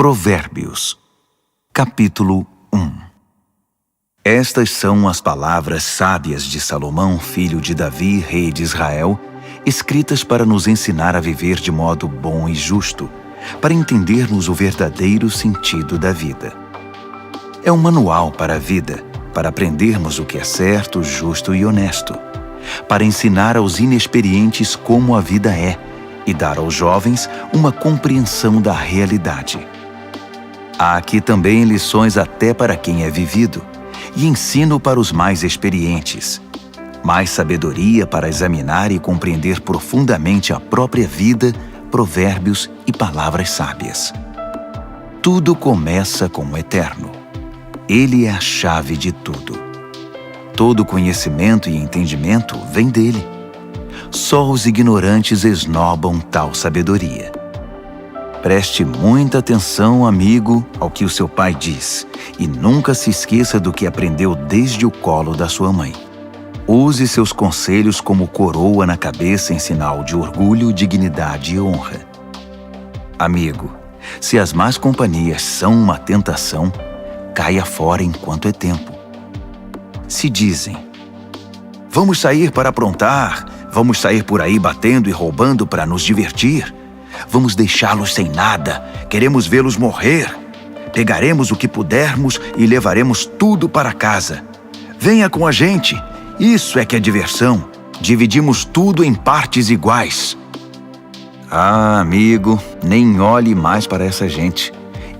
Provérbios, capítulo 1. Estas são as palavras sábias de Salomão, filho de Davi, rei de Israel, escritas para nos ensinar a viver de modo bom e justo, para entendermos o verdadeiro sentido da vida. É um manual para a vida, para aprendermos o que é certo, justo e honesto, para ensinar aos inexperientes como a vida é e dar aos jovens uma compreensão da realidade. Há aqui também lições até para quem é vivido, e ensino para os mais experientes, mais sabedoria para examinar e compreender profundamente a própria vida, provérbios e palavras sábias. Tudo começa com o Eterno. Ele é a chave de tudo. Todo conhecimento e entendimento vem dele. Só os ignorantes esnobam tal sabedoria. Preste muita atenção, amigo, ao que o seu pai diz, e nunca se esqueça do que aprendeu desde o colo da sua mãe. Use seus conselhos como coroa na cabeça em sinal de orgulho, dignidade e honra. Amigo, se as más companhias são uma tentação, caia fora enquanto é tempo. Se dizem: vamos sair para aprontar, vamos sair por aí batendo e roubando para nos divertir, vamos deixá-los sem nada, queremos vê-los morrer. Pegaremos o que pudermos e levaremos tudo para casa. Venha com a gente, isso é que é diversão. Dividimos tudo em partes iguais. Ah, amigo, nem olhe mais para essa gente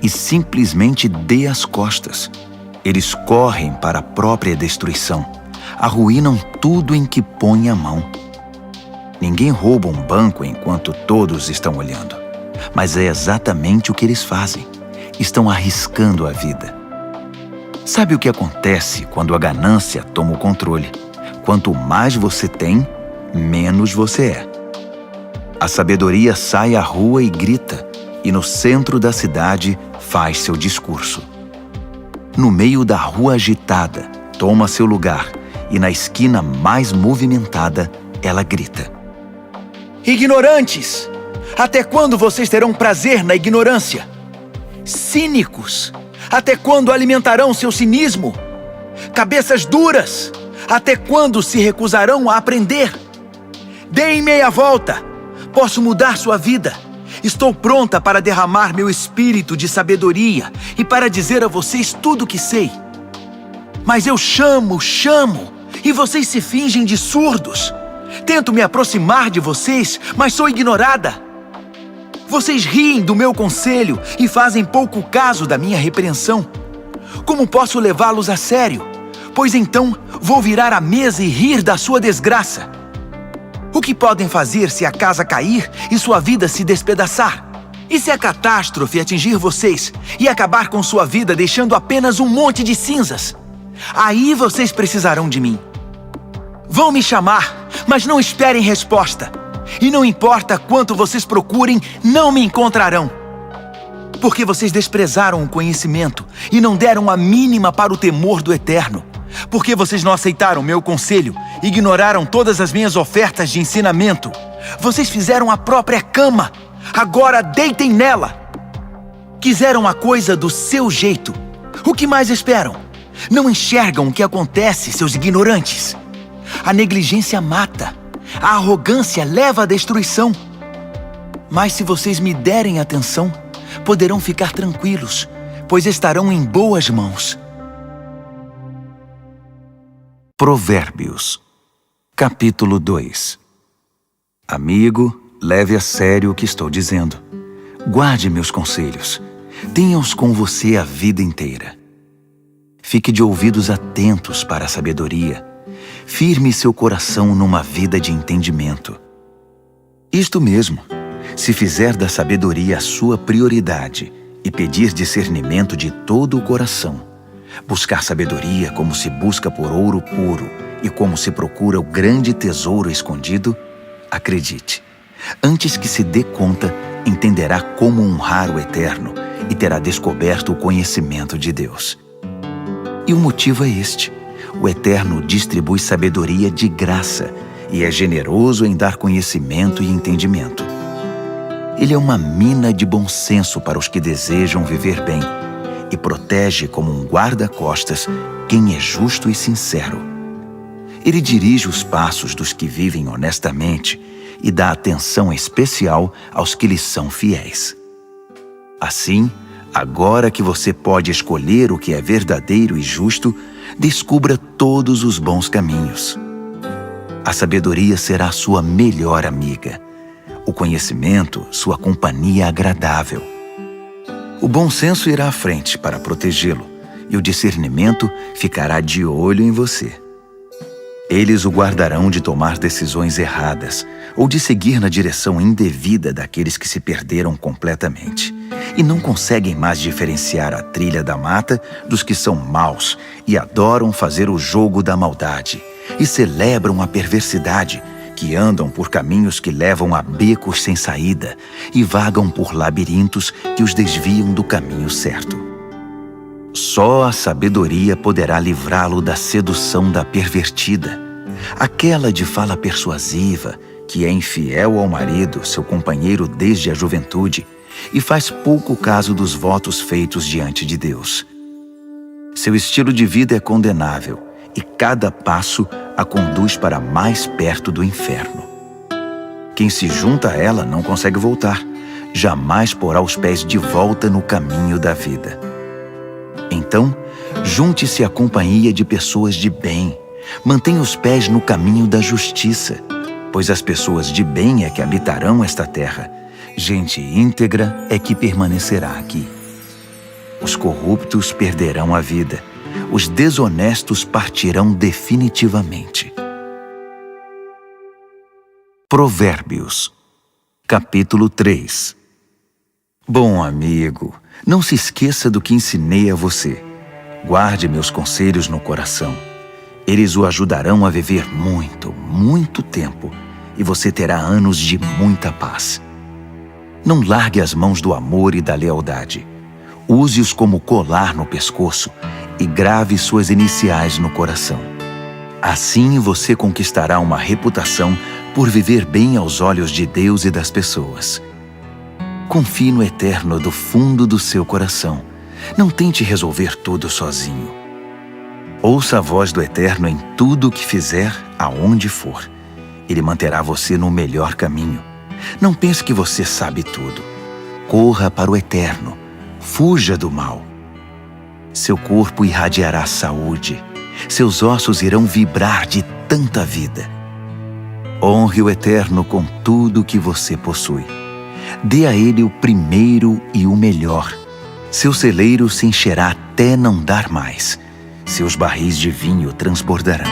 e simplesmente dê as costas. Eles correm para a própria destruição, arruinam tudo em que põe a mão. Ninguém rouba um banco enquanto todos estão olhando, mas é exatamente o que eles fazem. Estão arriscando a vida. Sabe o que acontece quando a ganância toma o controle? Quanto mais você tem, menos você é. A sabedoria sai à rua e grita, e no centro da cidade faz seu discurso. No meio da rua agitada, toma seu lugar, e na esquina mais movimentada, ela grita: ignorantes! Até quando vocês terão prazer na ignorância? Cínicos! Até quando alimentarão seu cinismo? Cabeças duras! Até quando se recusarão a aprender? Deem meia volta! Posso mudar sua vida! Estou pronta para derramar meu espírito de sabedoria e para dizer a vocês tudo o que sei. Mas eu chamo, e vocês se fingem de surdos. Tento me aproximar de vocês, mas sou ignorada. Vocês riem do meu conselho e fazem pouco caso da minha repreensão. Como posso levá-los a sério? Pois então vou virar a mesa e rir da sua desgraça. O que podem fazer se a casa cair e sua vida se despedaçar? E se a catástrofe atingir vocês e acabar com sua vida deixando apenas um monte de cinzas? Aí vocês precisarão de mim. Vão me chamar, mas não esperem resposta. E não importa quanto vocês procurem, não me encontrarão. Porque vocês desprezaram o conhecimento e não deram a mínima para o temor do Eterno. Porque vocês não aceitaram meu conselho, ignoraram todas as minhas ofertas de ensinamento. Vocês fizeram a própria cama, agora deitem nela. Quiseram a coisa do seu jeito. O que mais esperam? Não enxergam o que acontece, seus ignorantes. A negligência mata. A arrogância leva à destruição. Mas se vocês me derem atenção, poderão ficar tranquilos, pois estarão em boas mãos. Provérbios, capítulo 2. Amigo, leve a sério o que estou dizendo. Guarde meus conselhos. Tenha-os com você a vida inteira. Fique de ouvidos atentos para a sabedoria. Firme seu coração numa vida de entendimento. Isto mesmo, se fizer da sabedoria a sua prioridade e pedir discernimento de todo o coração, buscar sabedoria como se busca por ouro puro e como se procura o grande tesouro escondido, acredite, antes que se dê conta, entenderá como honrar o Eterno e terá descoberto o conhecimento de Deus. E o motivo é este: o Eterno distribui sabedoria de graça e é generoso em dar conhecimento e entendimento. Ele é uma mina de bom senso para os que desejam viver bem e protege como um guarda-costas quem é justo e sincero. Ele dirige os passos dos que vivem honestamente e dá atenção especial aos que lhes são fiéis. Assim, agora que você pode escolher o que é verdadeiro e justo, descubra todos os bons caminhos. A sabedoria será sua melhor amiga. O conhecimento, sua companhia agradável. O bom senso irá à frente para protegê-lo, e o discernimento ficará de olho em você. Eles o guardarão de tomar decisões erradas ou de seguir na direção indevida daqueles que se perderam completamente e não conseguem mais diferenciar a trilha da mata dos que são maus e adoram fazer o jogo da maldade e celebram a perversidade, que andam por caminhos que levam a becos sem saída e vagam por labirintos que os desviam do caminho certo. Só a sabedoria poderá livrá-lo da sedução da pervertida, aquela de fala persuasiva, que é infiel ao marido, seu companheiro desde a juventude, e faz pouco caso dos votos feitos diante de Deus. Seu estilo de vida é condenável, e cada passo a conduz para mais perto do inferno. Quem se junta a ela não consegue voltar, jamais porá os pés de volta no caminho da vida. Então, junte-se à companhia de pessoas de bem, mantenha os pés no caminho da justiça, pois as pessoas de bem é que habitarão esta terra, gente íntegra é que permanecerá aqui. Os corruptos perderão a vida, os desonestos partirão definitivamente. Provérbios, capítulo 3. Bom amigo, não se esqueça do que ensinei a você. Guarde meus conselhos no coração. Eles o ajudarão a viver muito, muito tempo, e você terá anos de muita paz. Não largue as mãos do amor e da lealdade. Use-os como colar no pescoço e grave suas iniciais no coração. Assim você conquistará uma reputação por viver bem aos olhos de Deus e das pessoas. Confie no Eterno do fundo do seu coração. Não tente resolver tudo sozinho. Ouça a voz do Eterno em tudo o que fizer, aonde for. Ele manterá você no melhor caminho. Não pense que você sabe tudo. Corra para o Eterno. Fuja do mal. Seu corpo irradiará saúde. Seus ossos irão vibrar de tanta vida. Honre o Eterno com tudo o que você possui. Dê a Ele o primeiro e o melhor. Seu celeiro se encherá até não dar mais. Seus barris de vinho transbordarão.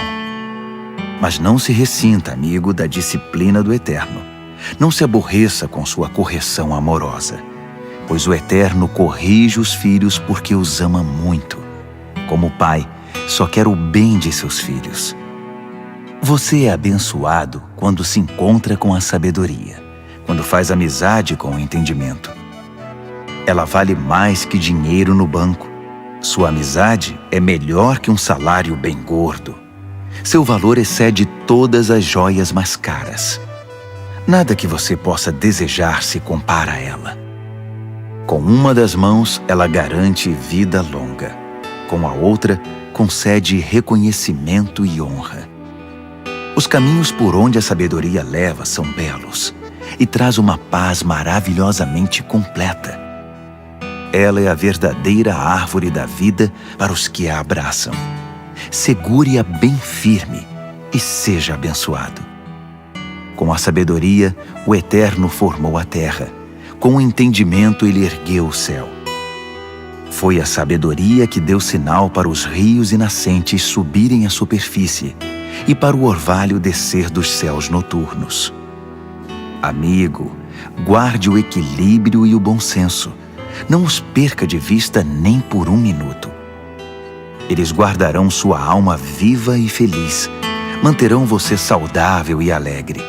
Mas não se ressinta, amigo, da disciplina do Eterno. Não se aborreça com sua correção amorosa, pois o Eterno corrige os filhos porque os ama muito. Como pai, só quer o bem de seus filhos. Você é abençoado quando se encontra com a sabedoria, quando faz amizade com o entendimento. Ela vale mais que dinheiro no banco. Sua amizade é melhor que um salário bem gordo. Seu valor excede todas as joias mais caras. Nada que você possa desejar se compara a ela. Com uma das mãos, ela garante vida longa. Com a outra, concede reconhecimento e honra. Os caminhos por onde a sabedoria leva são belos e traz uma paz maravilhosamente completa. Ela é a verdadeira árvore da vida para os que a abraçam. Segure-a bem firme e seja abençoado. Com a sabedoria, o Eterno formou a terra. Com o entendimento, ele ergueu o céu. Foi a sabedoria que deu sinal para os rios e nascentes subirem à superfície e para o orvalho descer dos céus noturnos. Amigo, guarde o equilíbrio e o bom senso. Não os perca de vista nem por um minuto. Eles guardarão sua alma viva e feliz. Manterão você saudável e alegre.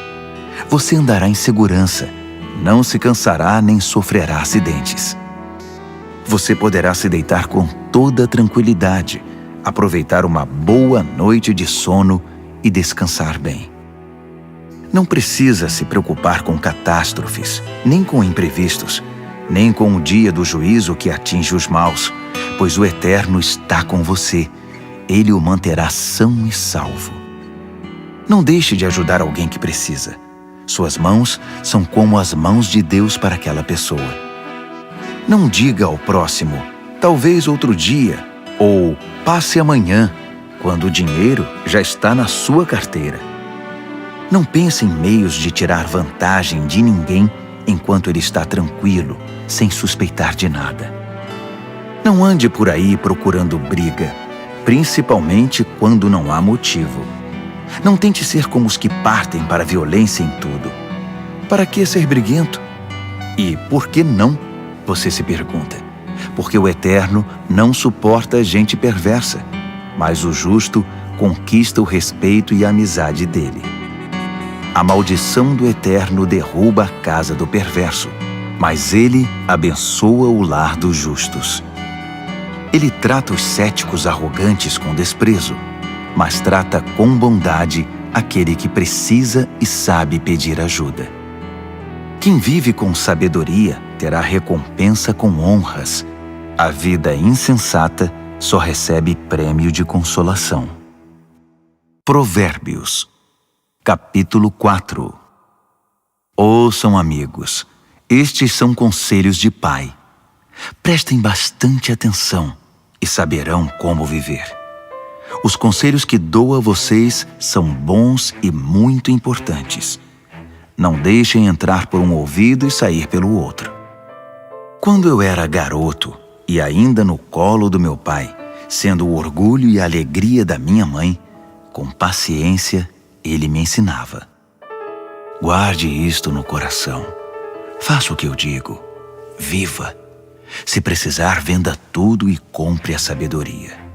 Você andará em segurança. Não se cansará nem sofrerá acidentes. Você poderá se deitar com toda tranquilidade, aproveitar uma boa noite de sono e descansar bem. Não precisa se preocupar com catástrofes, nem com imprevistos, nem com o dia do juízo que atinge os maus, pois o Eterno está com você. Ele o manterá são e salvo. Não deixe de ajudar alguém que precisa. Suas mãos são como as mãos de Deus para aquela pessoa. Não diga ao próximo, talvez outro dia, ou passe amanhã, quando o dinheiro já está na sua carteira. Não pense em meios de tirar vantagem de ninguém enquanto ele está tranquilo, sem suspeitar de nada. Não ande por aí procurando briga, principalmente quando não há motivo. Não tente ser como os que partem para a violência em tudo. Para que ser briguento? E por que não? Você se pergunta. Porque o Eterno não suporta gente perversa, mas o justo conquista o respeito e a amizade dele. A maldição do Eterno derruba a casa do perverso, mas ele abençoa o lar dos justos. Ele trata os céticos arrogantes com desprezo, mas trata com bondade aquele que precisa e sabe pedir ajuda. Quem vive com sabedoria terá recompensa com honras. A vida insensata só recebe prêmio de consolação. Provérbios, capítulo 4. Ouçam, amigos, estes são conselhos de pai. Prestem bastante atenção e saberão como viver. Os conselhos que dou a vocês são bons e muito importantes. Não deixem entrar por um ouvido e sair pelo outro. Quando eu era garoto e ainda no colo do meu pai, sendo o orgulho e a alegria da minha mãe, com paciência ele me ensinava. Guarde isto no coração. Faça o que eu digo. Viva. Se precisar, venda tudo e compre a sabedoria.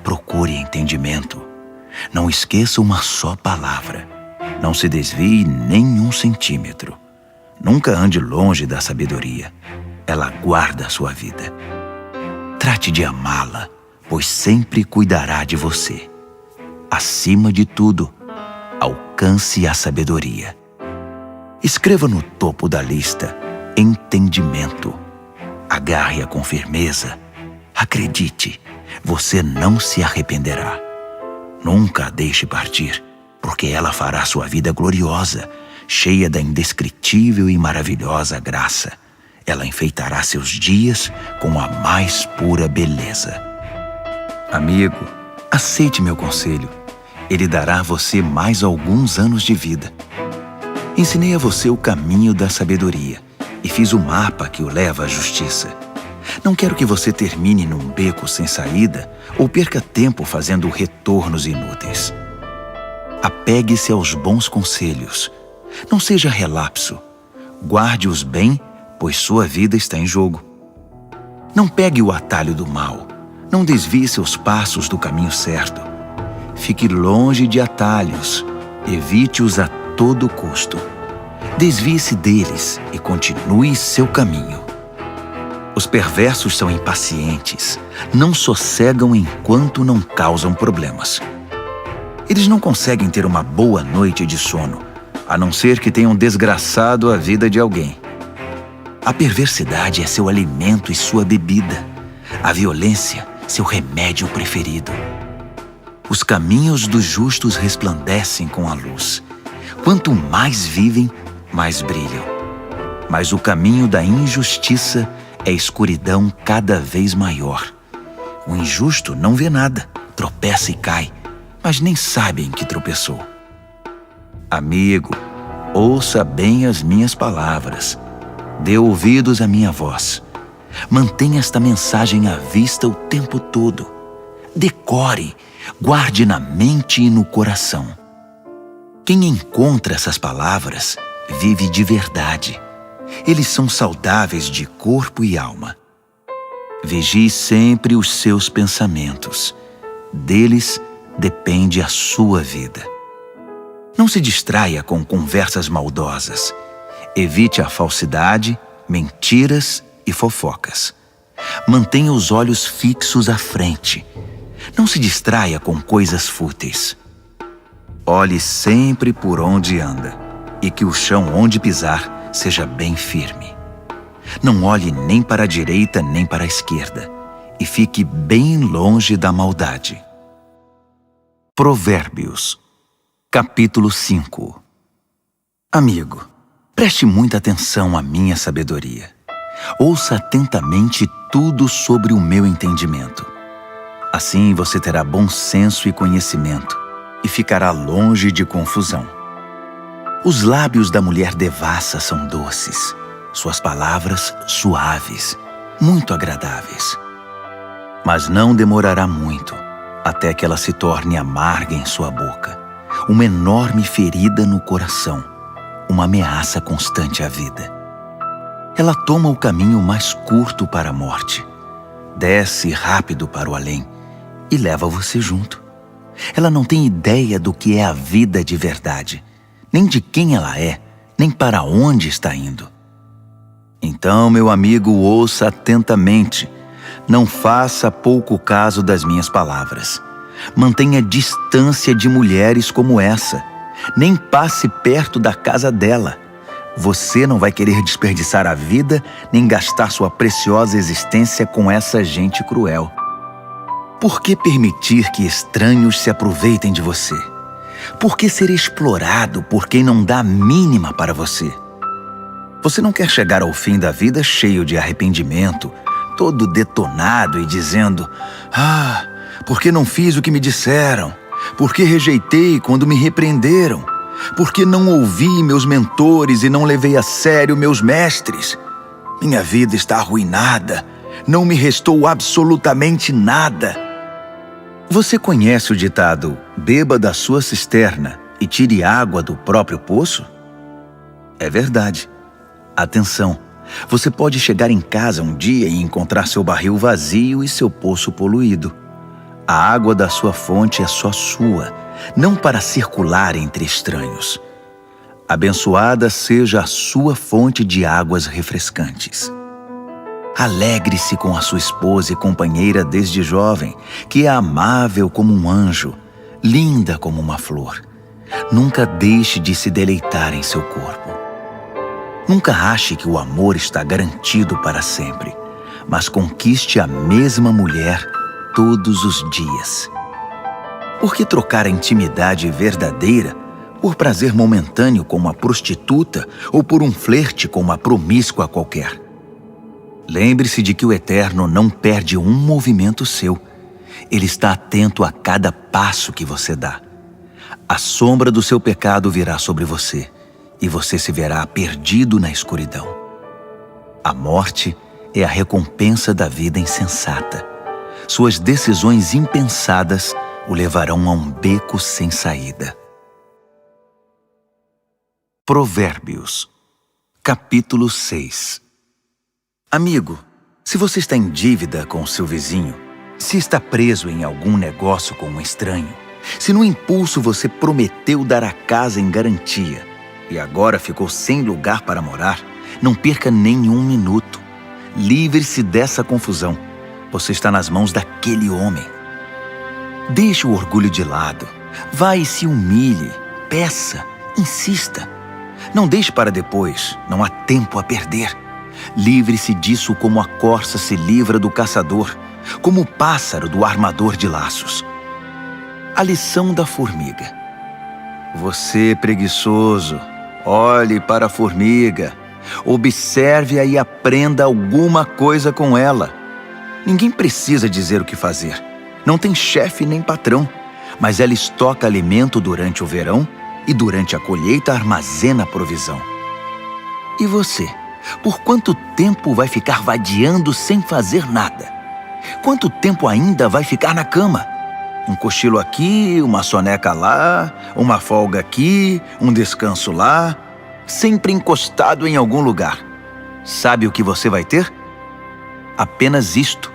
Procure entendimento. Não esqueça uma só palavra. Não se desvie nem um centímetro. Nunca ande longe da sabedoria. Ela guarda a sua vida. Trate de amá-la, pois sempre cuidará de você. Acima de tudo, alcance a sabedoria. Escreva no topo da lista entendimento. Agarre-a com firmeza. Acredite, você não se arrependerá. Nunca a deixe partir, porque ela fará sua vida gloriosa, cheia da indescritível e maravilhosa graça. Ela enfeitará seus dias com a mais pura beleza. Amigo, aceite meu conselho. Ele dará a você mais alguns anos de vida. Ensinei a você o caminho da sabedoria e fiz o mapa que o leva à justiça. Não quero que você termine num beco sem saída ou perca tempo fazendo retornos inúteis. Apegue-se aos bons conselhos. Não seja relapso. Guarde-os bem, pois sua vida está em jogo. Não pegue o atalho do mal. Não desvie seus passos do caminho certo. Fique longe de atalhos. Evite-os a todo custo. Desvie-se deles e continue seu caminho. Os perversos são impacientes. Não sossegam enquanto não causam problemas. Eles não conseguem ter uma boa noite de sono, a não ser que tenham desgraçado a vida de alguém. A perversidade é seu alimento e sua bebida. A violência, seu remédio preferido. Os caminhos dos justos resplandecem com a luz. Quanto mais vivem, mais brilham. Mas o caminho da injustiça é escuridão cada vez maior. O injusto não vê nada, tropeça e cai, mas nem sabe em que tropeçou. Amigo, ouça bem as minhas palavras. Dê ouvidos à minha voz. Mantenha esta mensagem à vista o tempo todo. Decore, guarde na mente e no coração. Quem encontra essas palavras vive de verdade. Eles são saudáveis de corpo e alma. Vigie sempre os seus pensamentos. Deles depende a sua vida. Não se distraia com conversas maldosas. Evite a falsidade, mentiras e fofocas. Mantenha os olhos fixos à frente. Não se distraia com coisas fúteis. Olhe sempre por onde anda. e que o chão onde pisar seja bem firme. Não olhe nem para a direita nem para a esquerda, e fique bem longe da maldade. Provérbios, capítulo 5. Amigo, preste muita atenção à minha sabedoria. Ouça atentamente tudo sobre o meu entendimento. Assim você terá bom senso e conhecimento, e ficará longe de confusão. Os lábios da mulher devassa são doces, suas palavras suaves, muito agradáveis. Mas não demorará muito, até que ela se torne amarga em sua boca, uma enorme ferida no coração, uma ameaça constante à vida. Ela toma o caminho mais curto para a morte, desce rápido para o além e leva você junto. Ela não tem ideia do que é a vida de verdade, nem de quem ela é, nem para onde está indo. Então, meu amigo, ouça atentamente. Não faça pouco caso das minhas palavras. Mantenha distância de mulheres como essa. Nem passe perto da casa dela. Você não vai querer desperdiçar a vida nem gastar sua preciosa existência com essa gente cruel. Por que permitir que estranhos se aproveitem de você? Por que ser explorado por quem não dá a mínima para você? Você não quer chegar ao fim da vida cheio de arrependimento, todo detonado e dizendo: "Ah, por que não fiz o que me disseram? Por que rejeitei quando me repreenderam? Por que não ouvi meus mentores e não levei a sério meus mestres? Minha vida está arruinada, não me restou absolutamente nada." Você conhece o ditado: "Beba da sua cisterna e tire água do próprio poço"? É verdade. Atenção, você pode chegar em casa um dia e encontrar seu barril vazio e seu poço poluído. A água da sua fonte é só sua, não para circular entre estranhos. Abençoada seja a sua fonte de águas refrescantes. Alegre-se com a sua esposa e companheira desde jovem, que é amável como um anjo, linda como uma flor. Nunca deixe de se deleitar em seu corpo. Nunca ache que o amor está garantido para sempre, mas conquiste a mesma mulher todos os dias. Por que trocar a intimidade verdadeira por prazer momentâneo com uma prostituta ou por um flerte com uma promíscua qualquer? Lembre-se de que o Eterno não perde um movimento seu. Ele está atento a cada passo que você dá. A sombra do seu pecado virá sobre você, e você se verá perdido na escuridão. A morte é a recompensa da vida insensata. Suas decisões impensadas o levarão a um beco sem saída. Provérbios, capítulo 6. Amigo, se você está em dívida com seu vizinho, se está preso em algum negócio com um estranho, se no impulso você prometeu dar a casa em garantia e agora ficou sem lugar para morar, não perca nenhum minuto. Livre-se dessa confusão. Você está nas mãos daquele homem. Deixe o orgulho de lado. Vá e se humilhe. Peça. Insista. Não deixe para depois. Não há tempo a perder. Livre-se disso como a corça se livra do caçador, como o pássaro do armador de laços. A lição da formiga. Você, preguiçoso, olhe para a formiga, observe-a e aprenda alguma coisa com ela. Ninguém precisa dizer o que fazer. Não tem chefe nem patrão, mas ela estoca alimento durante o verão e durante a colheita armazena provisão. E você, por quanto tempo vai ficar vadiando sem fazer nada? Quanto tempo ainda vai ficar na cama? Um cochilo aqui, uma soneca lá, uma folga aqui, um descanso lá, sempre encostado em algum lugar. Sabe o que você vai ter? Apenas isto,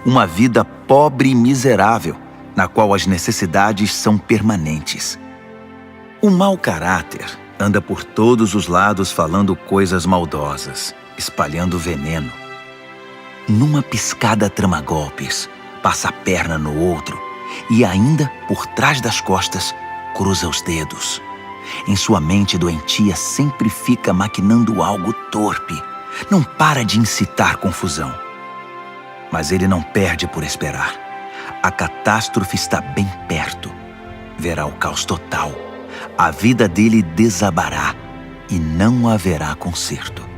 uma vida pobre e miserável, na qual as necessidades são permanentes. O mau caráter anda por todos os lados falando coisas maldosas, espalhando veneno. Numa piscada trama golpes, passa a perna no outro, e ainda, por trás das costas, cruza os dedos. Em sua mente doentia sempre fica maquinando algo torpe. Não para de incitar confusão. Mas ele não perde por esperar. A catástrofe está bem perto. Verá o caos total. A vida dele desabará e não haverá conserto.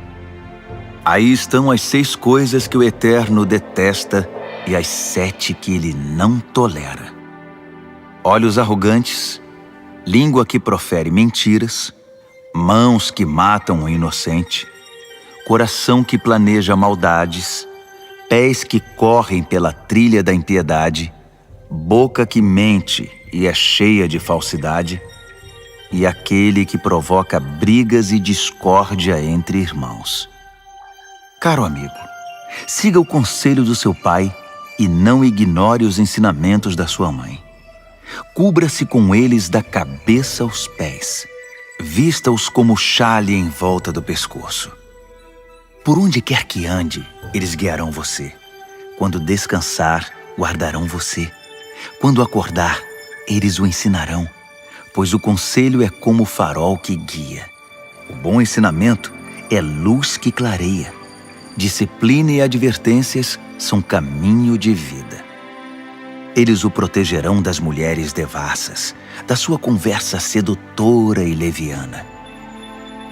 Aí estão as 6 coisas que o Eterno detesta e as 7 que ele não tolera: olhos arrogantes, língua que profere mentiras, mãos que matam o inocente, coração que planeja maldades, pés que correm pela trilha da impiedade, boca que mente e é cheia de falsidade, e aquele que provoca brigas e discórdia entre irmãos. Caro amigo, siga o conselho do seu pai e não ignore os ensinamentos da sua mãe. Cubra-se com eles da cabeça aos pés. Vista-os como xale em volta do pescoço. Por onde quer que ande, eles guiarão você. Quando descansar, guardarão você. Quando acordar, eles o ensinarão, pois o conselho é como o farol que guia. O bom ensinamento é luz que clareia. Disciplina e advertências são caminho de vida. Eles o protegerão das mulheres devassas, da sua conversa sedutora e leviana.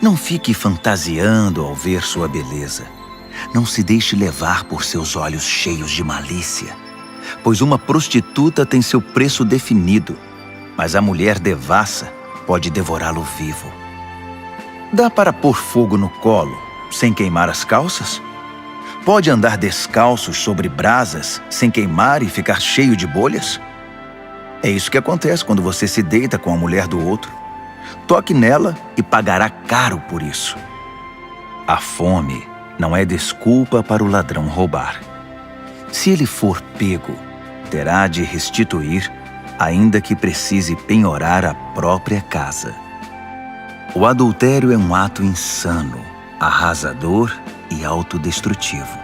Não fique fantasiando ao ver sua beleza. Não se deixe levar por seus olhos cheios de malícia, pois uma prostituta tem seu preço definido, mas a mulher devassa pode devorá-lo vivo. Dá para pôr fogo no colo sem queimar as calças? Pode andar descalços sobre brasas sem queimar e ficar cheio de bolhas? É isso que acontece quando você se deita com a mulher do outro. Toque nela e pagará caro por isso. A fome não é desculpa para o ladrão roubar. Se ele for pego, terá de restituir, ainda que precise penhorar a própria casa. O adultério é um ato insano, arrasador e autodestrutivo.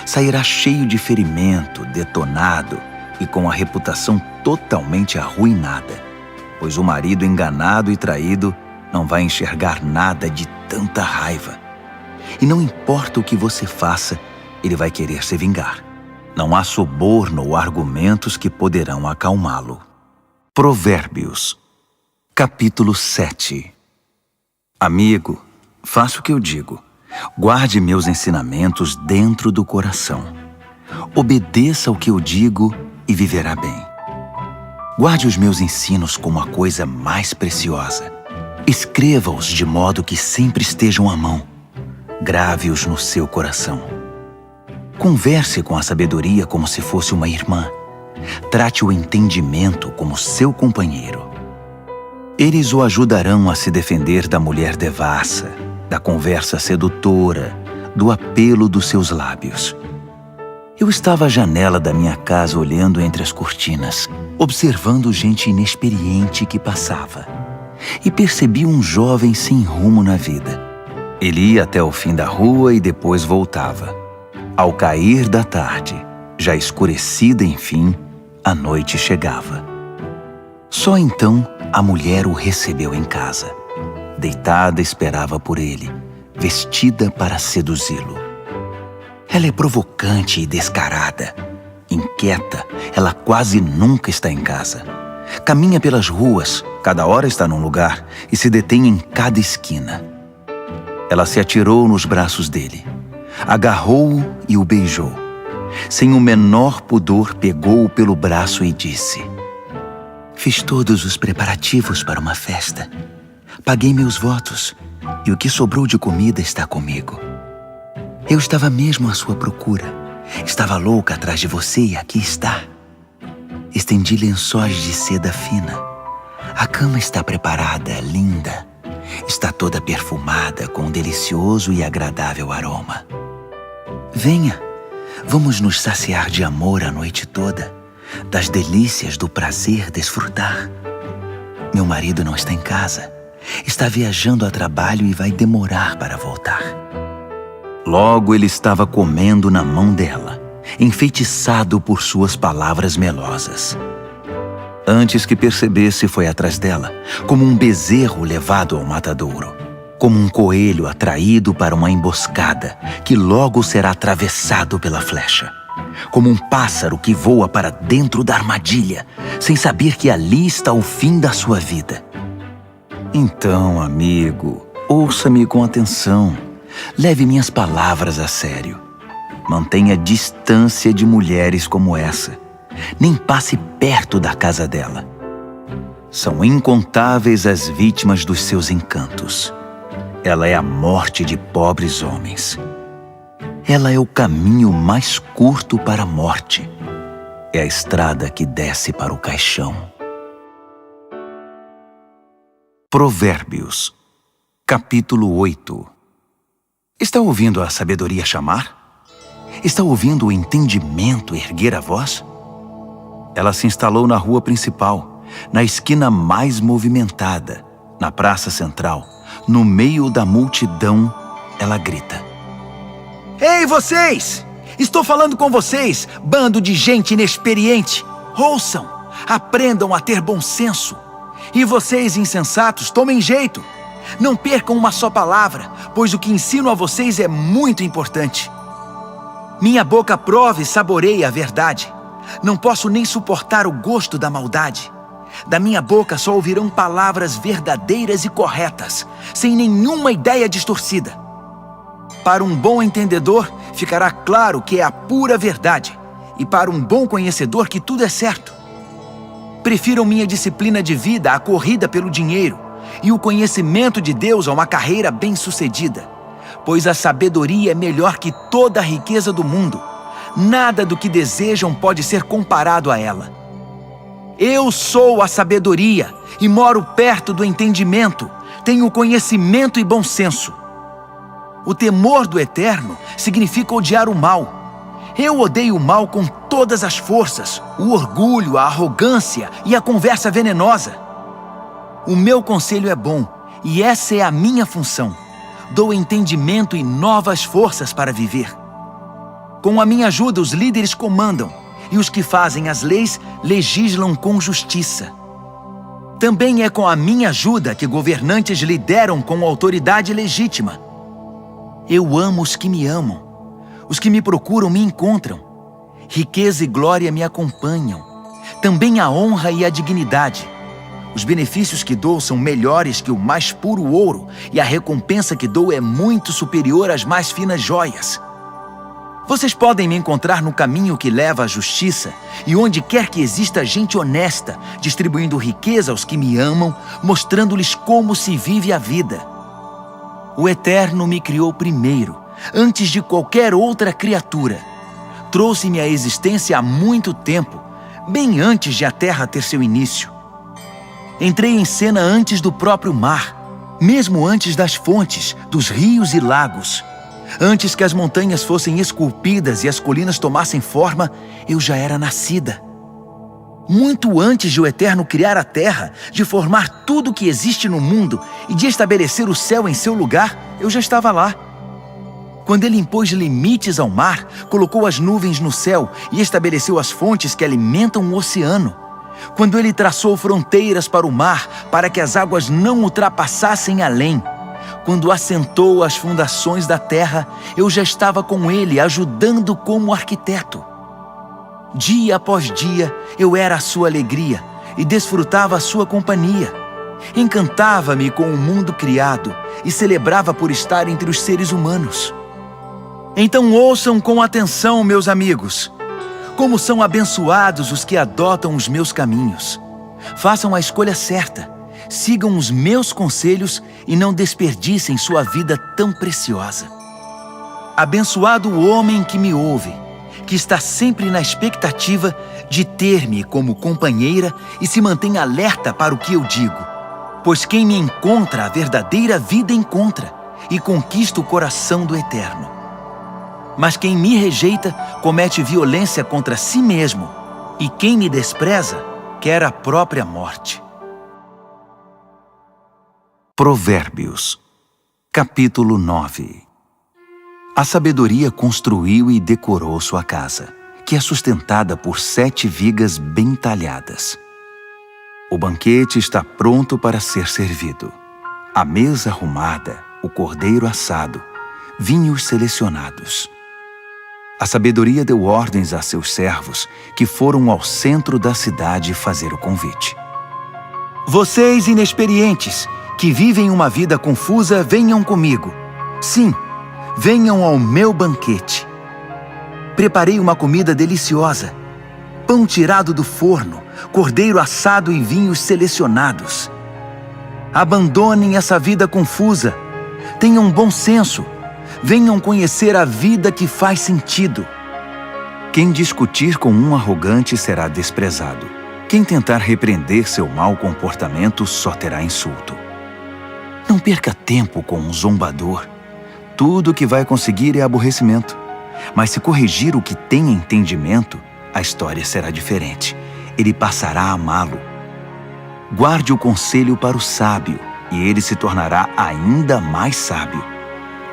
Sairá cheio de ferimento, detonado e com a reputação totalmente arruinada, pois o marido enganado e traído não vai enxergar nada de tanta raiva. E não importa o que você faça, ele vai querer se vingar. Não há suborno ou argumentos que poderão acalmá-lo. Provérbios, capítulo 7. Amigo, faça o que eu digo. Guarde meus ensinamentos dentro do coração. Obedeça ao que eu digo e viverá bem. Guarde os meus ensinos como a coisa mais preciosa. Escreva-os de modo que sempre estejam à mão. Grave-os no seu coração. Converse com a sabedoria como se fosse uma irmã. Trate o entendimento como seu companheiro. Eles o ajudarão a se defender da mulher devassa, da conversa sedutora, do apelo dos seus lábios. Eu estava à janela da minha casa olhando entre as cortinas, observando gente inexperiente que passava, e percebi um jovem sem rumo na vida. Ele ia até o fim da rua e depois voltava. Ao cair da tarde, já escurecida enfim, a noite chegava. Só então a mulher o recebeu em casa. Deitada esperava por ele, vestida para seduzi-lo. Ela é provocante e descarada. Inquieta, ela quase nunca está em casa. Caminha pelas ruas, cada hora está num lugar e se detém em cada esquina. Ela se atirou nos braços dele, agarrou-o e o beijou. Sem o menor pudor, pegou-o pelo braço e disse: "Fiz todos os preparativos para uma festa. Paguei meus votos e o que sobrou de comida está comigo. Eu estava mesmo à sua procura. Estava louca atrás de você e aqui está. Estendi lençóis de seda fina. A cama está preparada, linda. Está toda perfumada com um delicioso e agradável aroma. Venha, vamos nos saciar de amor a noite toda, das delícias do prazer desfrutar. Meu marido não está em casa. Está viajando a trabalho e vai demorar para voltar." Logo ele estava comendo na mão dela, enfeitiçado por suas palavras melosas. Antes que percebesse, foi atrás dela, como um bezerro levado ao matadouro, como um coelho atraído para uma emboscada, que logo será atravessado pela flecha, como um pássaro que voa para dentro da armadilha, sem saber que ali está o fim da sua vida. Então, amigo, ouça-me com atenção. Leve minhas palavras a sério. Mantenha distância de mulheres como essa. Nem passe perto da casa dela. São incontáveis as vítimas dos seus encantos. Ela é a morte de pobres homens. Ela é o caminho mais curto para a morte. É a estrada que desce para o caixão. Provérbios, capítulo 8. Está ouvindo a sabedoria chamar? Está ouvindo o entendimento erguer a voz? Ela se instalou na rua principal, na esquina mais movimentada, na praça central, no meio da multidão, ela grita: Ei, vocês! Estou falando com vocês, bando de gente inexperiente! Ouçam! Aprendam a ter bom senso! E vocês, insensatos, tomem jeito! Não percam uma só palavra, pois o que ensino a vocês é muito importante. Minha boca prova e saboreia a verdade. Não posso nem suportar o gosto da maldade. Da minha boca só ouvirão palavras verdadeiras e corretas, sem nenhuma ideia distorcida. Para um bom entendedor, ficará claro que é a pura verdade, e para um bom conhecedor que tudo é certo. Prefiram minha disciplina de vida à corrida pelo dinheiro, e o conhecimento de Deus a uma carreira bem-sucedida, pois a sabedoria é melhor que toda a riqueza do mundo. Nada do que desejam pode ser comparado a ela. Eu sou a sabedoria e moro perto do entendimento, tenho conhecimento e bom senso. O temor do Eterno significa odiar o mal. Eu odeio o mal com todas as forças, o orgulho, a arrogância e a conversa venenosa. O meu conselho é bom, e essa é a minha função. Dou entendimento e novas forças para viver. Com a minha ajuda, os líderes comandam, e os que fazem as leis legislam com justiça. Também é com a minha ajuda que governantes lideram com autoridade legítima. Eu amo os que me amam. Os que me procuram me encontram. Riqueza e glória me acompanham. Também a honra e a dignidade. Os benefícios que dou são melhores que o mais puro ouro, e a recompensa que dou é muito superior às mais finas joias. Vocês podem me encontrar no caminho que leva à justiça, e onde quer que exista gente honesta, distribuindo riqueza aos que me amam, mostrando-lhes como se vive a vida. O Eterno me criou primeiro, antes de qualquer outra criatura. Trouxe-me à existência há muito tempo, bem antes de a terra ter seu início. Entrei em cena antes do próprio mar, mesmo antes das fontes, dos rios e lagos. Antes que as montanhas fossem esculpidas e as colinas tomassem forma, eu já era nascida. Muito antes de o Eterno criar a terra, de formar tudo o que existe no mundo e de estabelecer o céu em seu lugar, eu já estava lá. Quando ele impôs limites ao mar, colocou as nuvens no céu e estabeleceu as fontes que alimentam o oceano. Quando ele traçou fronteiras para o mar, para que as águas não ultrapassassem além. Quando assentou as fundações da terra, eu já estava com ele, ajudando como arquiteto. Dia após dia, eu era a sua alegria e desfrutava a sua companhia. Encantava-me com o mundo criado e celebrava por estar entre os seres humanos. Então ouçam com atenção, meus amigos. Como são abençoados os que adotam os meus caminhos. Façam a escolha certa. Sigam os meus conselhos e não desperdicem sua vida tão preciosa. Abençoado o homem que me ouve, que está sempre na expectativa de ter-me como companheira e se mantém alerta para o que eu digo. Pois quem me encontra a verdadeira vida encontra e conquista o coração do Eterno. Mas quem me rejeita comete violência contra si mesmo, e quem me despreza quer a própria morte. Provérbios, capítulo 9. A sabedoria construiu e decorou sua casa, que é sustentada por 7 vigas bem talhadas. O banquete está pronto para ser servido. A mesa arrumada, o cordeiro assado, vinhos selecionados. A sabedoria deu ordens a seus servos, que foram ao centro da cidade fazer o convite. Vocês inexperientes, que vivem uma vida confusa, venham comigo. Sim, venham ao meu banquete. Preparei uma comida deliciosa. Pão tirado do forno, cordeiro assado e vinhos selecionados. Abandonem essa vida confusa. Tenham bom senso. Venham conhecer a vida que faz sentido. Quem discutir com um arrogante será desprezado. Quem tentar repreender seu mau comportamento só terá insulto. Não perca tempo com um zombador. Tudo o que vai conseguir é aborrecimento. Mas se corrigir o que tem entendimento, a história será diferente. Ele passará a amá-lo. Guarde o conselho para o sábio, e ele se tornará ainda mais sábio.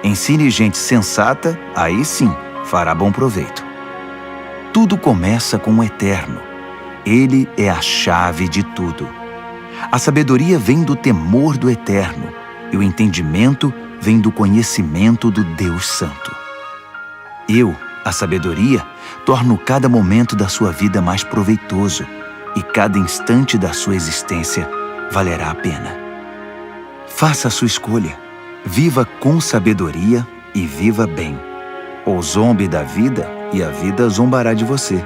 Ensine gente sensata, aí sim fará bom proveito. Tudo começa com o Eterno. Ele é a chave de tudo. A sabedoria vem do temor do Eterno, e o entendimento vem do conhecimento do Deus Santo. Eu, a sabedoria, torno cada momento da sua vida mais proveitoso, e cada instante da sua existência valerá a pena. Faça a sua escolha. Viva com sabedoria e viva bem. Ou zombe da vida e a vida zombará de você.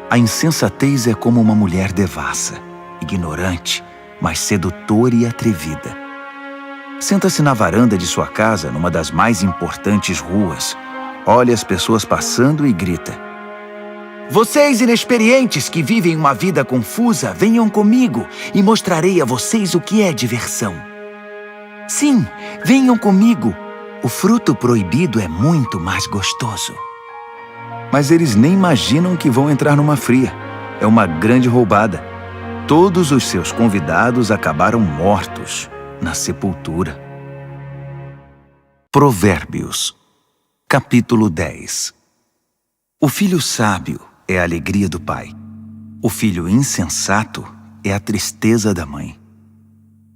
A insensatez é como uma mulher devassa, ignorante, mas sedutora e atrevida. Senta-se na varanda de sua casa, numa das mais importantes ruas, olha as pessoas passando e grita: Vocês inexperientes que vivem uma vida confusa, venham comigo e mostrarei a vocês o que é diversão. Sim, venham comigo. O fruto proibido é muito mais gostoso. Mas eles nem imaginam que vão entrar numa fria. É uma grande roubada. Todos os seus convidados acabaram mortos na sepultura. Provérbios, capítulo 10. O filho sábio é a alegria do pai. O filho insensato é a tristeza da mãe.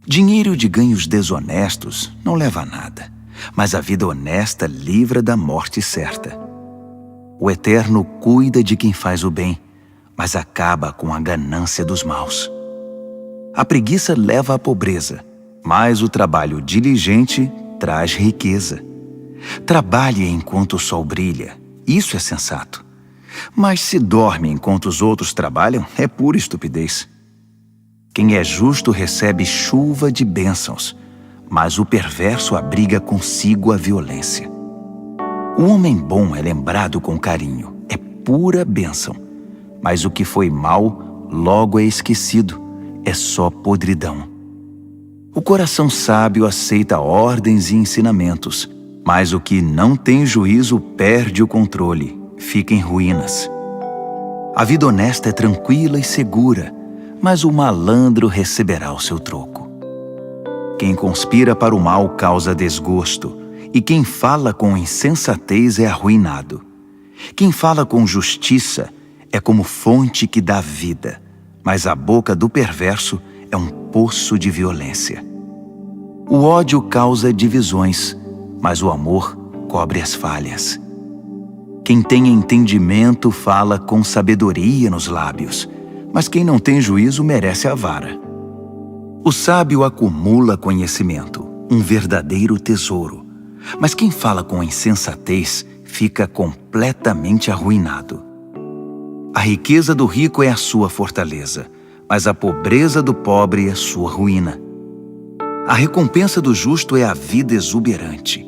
Dinheiro de ganhos desonestos não leva a nada, mas a vida honesta livra da morte certa. O Eterno cuida de quem faz o bem, mas acaba com a ganância dos maus. A preguiça leva à pobreza, mas o trabalho diligente traz riqueza. Trabalhe enquanto o sol brilha, isso é sensato. Mas se dorme enquanto os outros trabalham, é pura estupidez. Quem é justo recebe chuva de bênçãos, mas o perverso abriga consigo a violência. O homem bom é lembrado com carinho, é pura bênção, mas o que foi mal logo é esquecido, é só podridão. O coração sábio aceita ordens e ensinamentos, mas o que não tem juízo perde o controle, fica em ruínas. A vida honesta é tranquila e segura, mas o malandro receberá o seu troco. Quem conspira para o mal causa desgosto, e quem fala com insensatez é arruinado. Quem fala com justiça é como fonte que dá vida, mas a boca do perverso é um poço de violência. O ódio causa divisões, mas o amor cobre as falhas. Quem tem entendimento fala com sabedoria nos lábios, mas quem não tem juízo merece a vara. O sábio acumula conhecimento, um verdadeiro tesouro, mas quem fala com insensatez fica completamente arruinado. A riqueza do rico é a sua fortaleza, mas a pobreza do pobre é sua ruína. A recompensa do justo é a vida exuberante,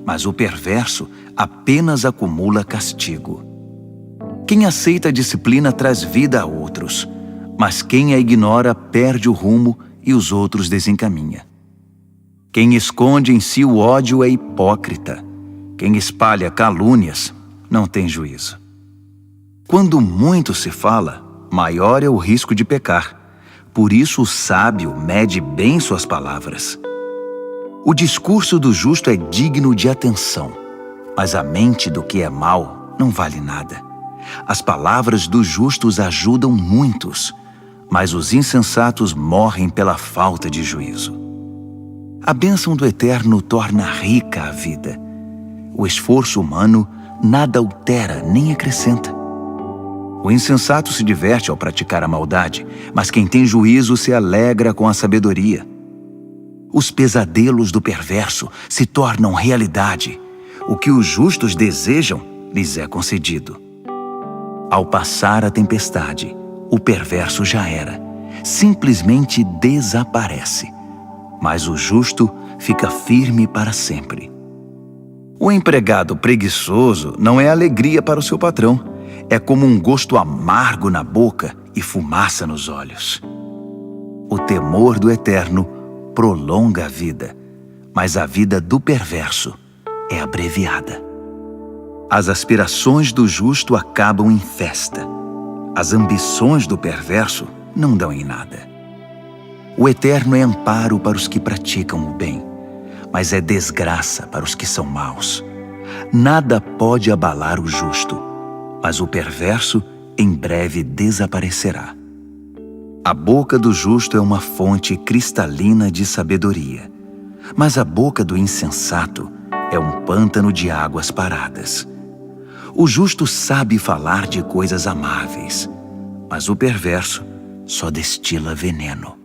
mas o perverso apenas acumula castigo. Quem aceita a disciplina traz vida a outros, mas quem a ignora perde o rumo e os outros desencaminha. Quem esconde em si o ódio é hipócrita. Quem espalha calúnias não tem juízo. Quando muito se fala, maior é o risco de pecar. Por isso o sábio mede bem suas palavras. O discurso do justo é digno de atenção, mas a mente do que é mau não vale nada. As palavras dos justos ajudam muitos, mas os insensatos morrem pela falta de juízo. A bênção do Eterno torna rica a vida. O esforço humano nada altera nem acrescenta. O insensato se diverte ao praticar a maldade, mas quem tem juízo se alegra com a sabedoria. Os pesadelos do perverso se tornam realidade. O que os justos desejam lhes é concedido. Ao passar a tempestade, o perverso já era, simplesmente desaparece. Mas o justo fica firme para sempre. O empregado preguiçoso não é alegria para o seu patrão. É como um gosto amargo na boca e fumaça nos olhos. O temor do Eterno prolonga a vida, mas a vida do perverso é abreviada. As aspirações do justo acabam em festa. As ambições do perverso não dão em nada. O Eterno é amparo para os que praticam o bem, mas é desgraça para os que são maus. Nada pode abalar o justo, mas o perverso em breve desaparecerá. A boca do justo é uma fonte cristalina de sabedoria, mas a boca do insensato é um pântano de águas paradas. O justo sabe falar de coisas amáveis, mas o perverso só destila veneno.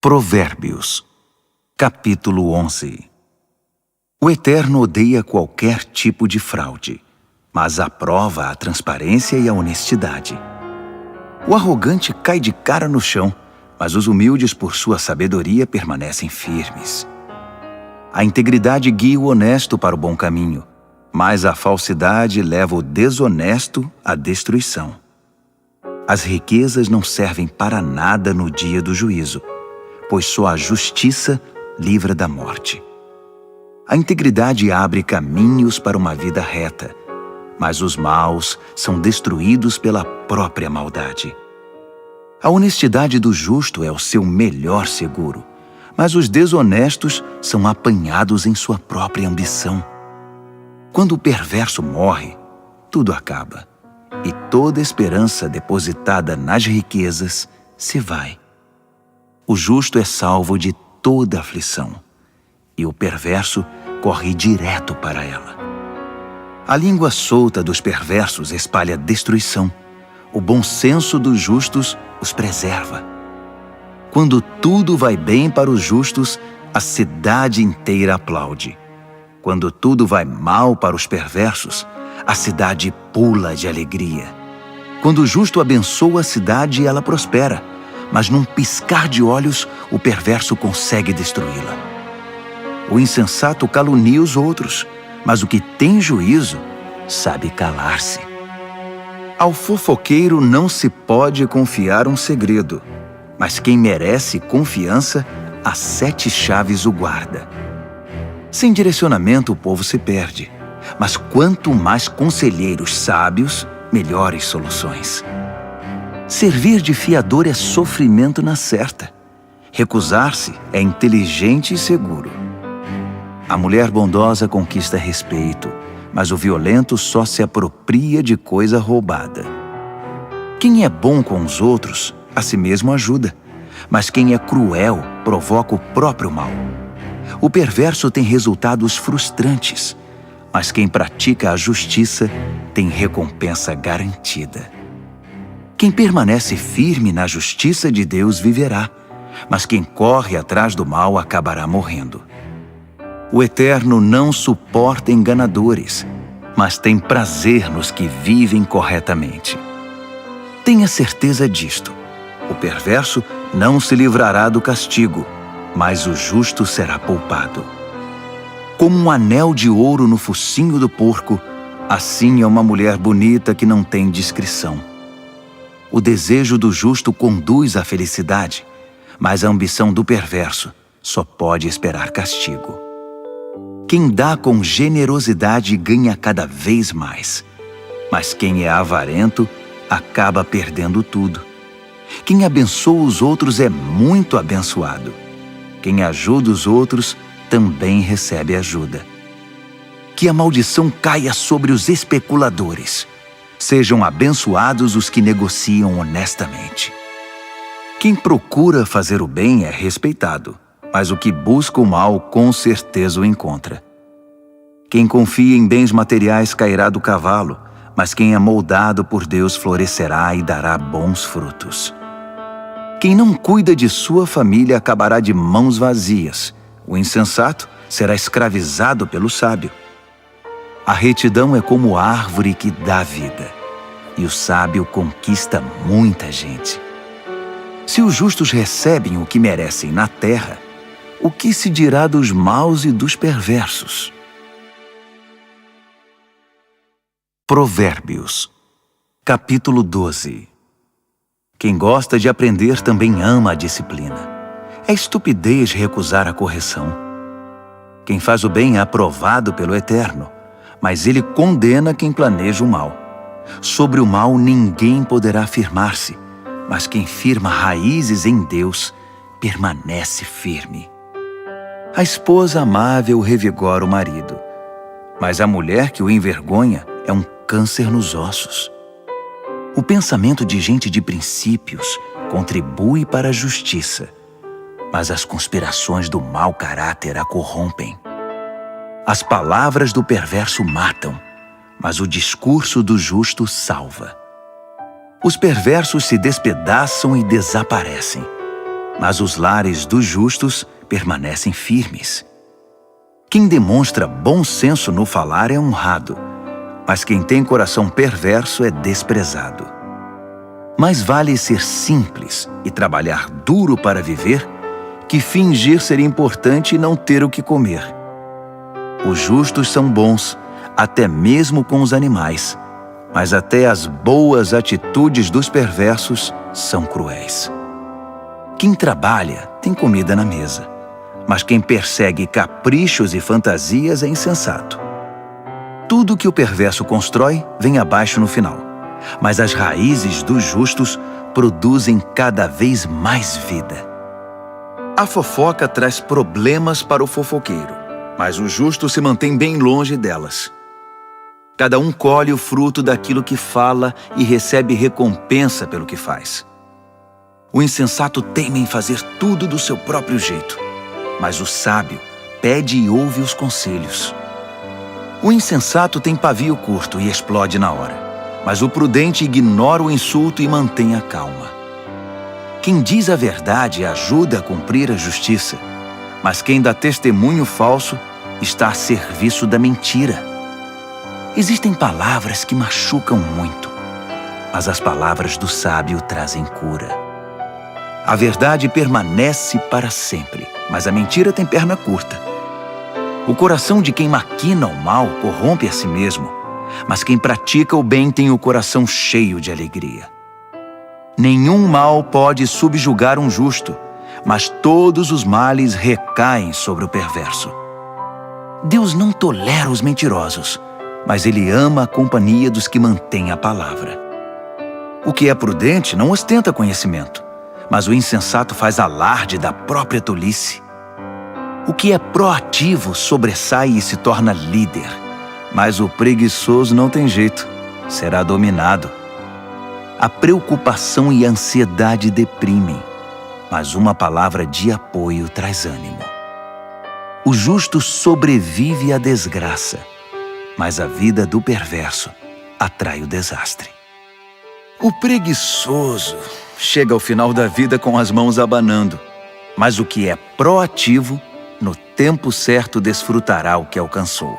Provérbios, capítulo 11. O Eterno odeia qualquer tipo de fraude, mas aprova a transparência e a honestidade. O arrogante cai de cara no chão, mas os humildes, por sua sabedoria, permanecem firmes. A integridade guia o honesto para o bom caminho, mas a falsidade leva o desonesto à destruição. As riquezas não servem para nada no dia do juízo, pois só a justiça livra da morte. A integridade abre caminhos para uma vida reta, mas os maus são destruídos pela própria maldade. A honestidade do justo é o seu melhor seguro, mas os desonestos são apanhados em sua própria ambição. Quando o perverso morre, tudo acaba, e toda esperança depositada nas riquezas se vai. O justo é salvo de toda aflição, e o perverso corre direto para ela. A língua solta dos perversos espalha destruição. O bom senso dos justos os preserva. Quando tudo vai bem para os justos, a cidade inteira aplaude. Quando tudo vai mal para os perversos, a cidade pula de alegria. Quando o justo abençoa a cidade, ela prospera, mas num piscar de olhos, o perverso consegue destruí-la. O insensato calunia os outros, mas o que tem juízo sabe calar-se. Ao fofoqueiro não se pode confiar um segredo, mas quem merece confiança, as 7 chaves o guarda. Sem direcionamento o povo se perde, mas quanto mais conselheiros sábios, melhores soluções. Servir de fiador é sofrimento na certa. Recusar-se é inteligente e seguro. A mulher bondosa conquista respeito, mas o violento só se apropria de coisa roubada. Quem é bom com os outros, a si mesmo ajuda, mas quem é cruel provoca o próprio mal. O perverso tem resultados frustrantes, mas quem pratica a justiça tem recompensa garantida. Quem permanece firme na justiça de Deus viverá, mas quem corre atrás do mal acabará morrendo. O Eterno não suporta enganadores, mas tem prazer nos que vivem corretamente. Tenha certeza disto: o perverso não se livrará do castigo, mas o justo será poupado. Como um anel de ouro no focinho do porco, assim é uma mulher bonita que não tem discrição. O desejo do justo conduz à felicidade, mas a ambição do perverso só pode esperar castigo. Quem dá com generosidade ganha cada vez mais, mas quem é avarento acaba perdendo tudo. Quem abençoa os outros é muito abençoado. Quem ajuda os outros também recebe ajuda. Que a maldição caia sobre os especuladores. Sejam abençoados os que negociam honestamente. Quem procura fazer o bem é respeitado, mas o que busca o mal com certeza o encontra. Quem confia em bens materiais cairá do cavalo, mas quem é moldado por Deus florescerá e dará bons frutos. Quem não cuida de sua família acabará de mãos vazias. O insensato será escravizado pelo sábio. A retidão é como árvore que dá vida, e o sábio conquista muita gente. Se os justos recebem o que merecem na terra, o que se dirá dos maus e dos perversos? Provérbios, capítulo 12. Quem gosta de aprender também ama a disciplina. É estupidez recusar a correção. Quem faz o bem é aprovado pelo Eterno, mas ele condena quem planeja o mal. Sobre o mal ninguém poderá firmar-se, mas quem firma raízes em Deus permanece firme. A esposa amável revigora o marido, mas a mulher que o envergonha é um câncer nos ossos. O pensamento de gente de princípios contribui para a justiça, mas as conspirações do mau caráter a corrompem. As palavras do perverso matam, mas o discurso do justo salva. Os perversos se despedaçam e desaparecem, mas os lares dos justos permanecem firmes. Quem demonstra bom senso no falar é honrado, mas quem tem coração perverso é desprezado. Mais vale ser simples e trabalhar duro para viver que fingir ser importante e não ter o que comer. Os justos são bons, até mesmo com os animais, mas até as boas atitudes dos perversos são cruéis. Quem trabalha tem comida na mesa, mas quem persegue caprichos e fantasias é insensato. Tudo que o perverso constrói vem abaixo no final, mas as raízes dos justos produzem cada vez mais vida. A fofoca traz problemas para o fofoqueiro, mas o justo se mantém bem longe delas. Cada um colhe o fruto daquilo que fala e recebe recompensa pelo que faz. O insensato teima em fazer tudo do seu próprio jeito, mas o sábio pede e ouve os conselhos. O insensato tem pavio curto e explode na hora, mas o prudente ignora o insulto e mantém a calma. Quem diz a verdade ajuda a cumprir a justiça, mas quem dá testemunho falso está a serviço da mentira. Existem palavras que machucam muito, mas as palavras do sábio trazem cura. A verdade permanece para sempre, mas a mentira tem perna curta. O coração de quem maquina o mal corrompe a si mesmo, mas quem pratica o bem tem o coração cheio de alegria. Nenhum mal pode subjugar um justo, mas todos os males recaem sobre o perverso. Deus não tolera os mentirosos, mas Ele ama a companhia dos que mantêm a palavra. O que é prudente não ostenta conhecimento, mas o insensato faz alarde da própria tolice. O que é proativo sobressai e se torna líder, mas o preguiçoso não tem jeito, será dominado. A preocupação e a ansiedade deprimem, mas uma palavra de apoio traz ânimo. O justo sobrevive à desgraça, mas a vida do perverso atrai o desastre. O preguiçoso chega ao final da vida com as mãos abanando, mas o que é proativo, no tempo certo desfrutará o que alcançou.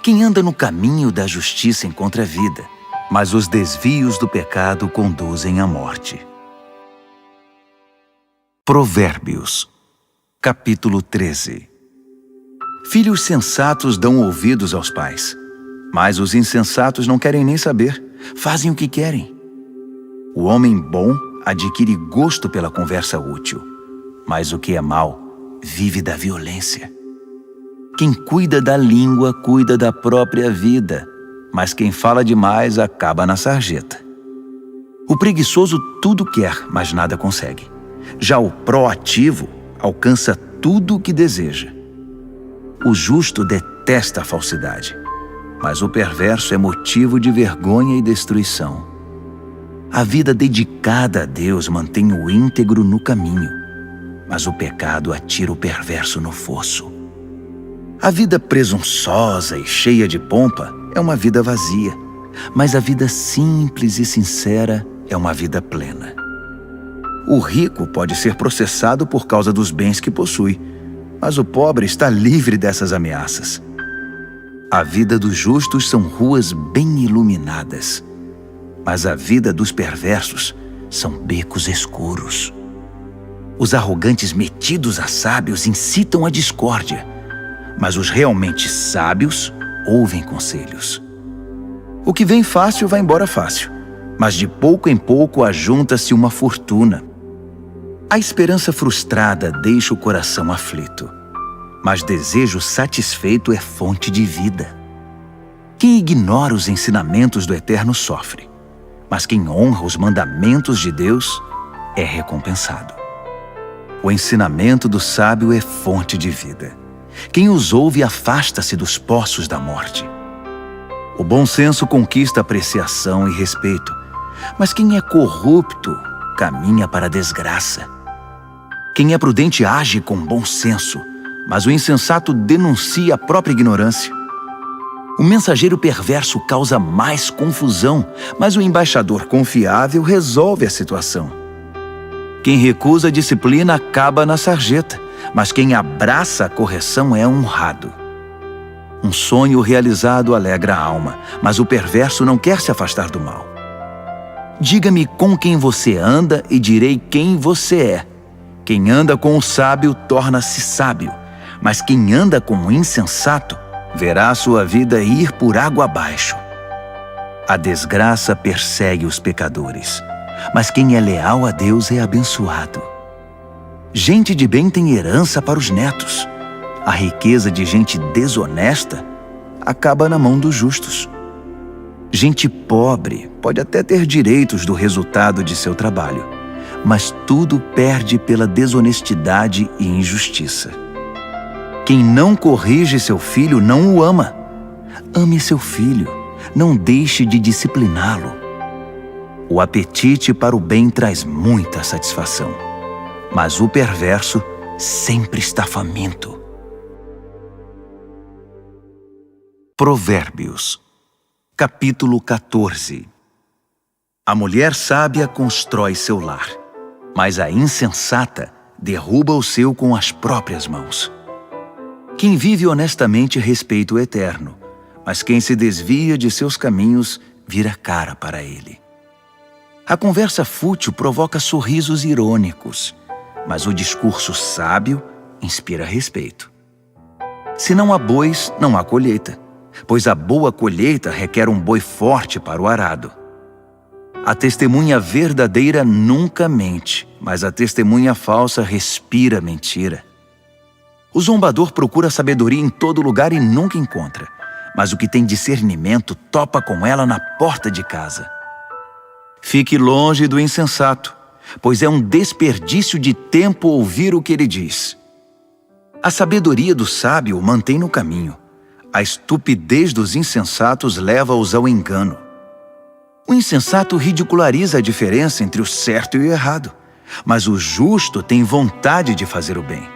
Quem anda no caminho da justiça encontra vida, mas os desvios do pecado conduzem à morte. Provérbios, capítulo 13. Filhos sensatos dão ouvidos aos pais, mas os insensatos não querem nem saber, fazem o que querem. O homem bom adquire gosto pela conversa útil, mas o que é mau vive da violência. Quem cuida da língua cuida da própria vida, mas quem fala demais acaba na sarjeta. O preguiçoso tudo quer, mas nada consegue. Já o proativo alcança tudo o que deseja. O justo detesta a falsidade, mas o perverso é motivo de vergonha e destruição. A vida dedicada a Deus mantém o íntegro no caminho, mas o pecado atira o perverso no fosso. A vida presunçosa e cheia de pompa é uma vida vazia, mas a vida simples e sincera é uma vida plena. O rico pode ser processado por causa dos bens que possui, mas o pobre está livre dessas ameaças. A vida dos justos são ruas bem iluminadas, mas a vida dos perversos são becos escuros. Os arrogantes metidos a sábios incitam a discórdia, mas os realmente sábios ouvem conselhos. O que vem fácil vai embora fácil, mas de pouco em pouco ajunta-se uma fortuna. A esperança frustrada deixa o coração aflito, mas desejo satisfeito é fonte de vida. Quem ignora os ensinamentos do Eterno sofre, mas quem honra os mandamentos de Deus é recompensado. O ensinamento do sábio é fonte de vida. Quem os ouve afasta-se dos poços da morte. O bom senso conquista apreciação e respeito, mas quem é corrupto caminha para a desgraça. Quem é prudente age com bom senso, mas o insensato denuncia a própria ignorância. O mensageiro perverso causa mais confusão, mas o embaixador confiável resolve a situação. Quem recusa a disciplina acaba na sarjeta, mas quem abraça a correção é honrado. Um sonho realizado alegra a alma, mas o perverso não quer se afastar do mal. Diga-me com quem você anda e direi quem você é. Quem anda com o sábio torna-se sábio, mas quem anda com o insensato verá sua vida ir por água abaixo. A desgraça persegue os pecadores, mas quem é leal a Deus é abençoado. Gente de bem tem herança para os netos. A riqueza de gente desonesta acaba na mão dos justos. Gente pobre pode até ter direitos do resultado de seu trabalho, mas tudo perde pela desonestidade e injustiça. Quem não corrige seu filho não o ama. Ame seu filho, não deixe de discipliná-lo. O apetite para o bem traz muita satisfação, mas o perverso sempre está faminto. Provérbios, capítulo 14. A mulher sábia constrói seu lar, mas a insensata derruba o seu com as próprias mãos. Quem vive honestamente respeita o Eterno, mas quem se desvia de seus caminhos vira cara para ele. A conversa fútil provoca sorrisos irônicos, mas o discurso sábio inspira respeito. Se não há bois, não há colheita, pois a boa colheita requer um boi forte para o arado. A testemunha verdadeira nunca mente, mas a testemunha falsa respira mentira. O zombador procura sabedoria em todo lugar e nunca encontra, mas o que tem discernimento topa com ela na porta de casa. Fique longe do insensato, pois é um desperdício de tempo ouvir o que ele diz. A sabedoria do sábio o mantém no caminho. A estupidez dos insensatos leva-os ao engano. O insensato ridiculariza a diferença entre o certo e o errado, mas o justo tem vontade de fazer o bem.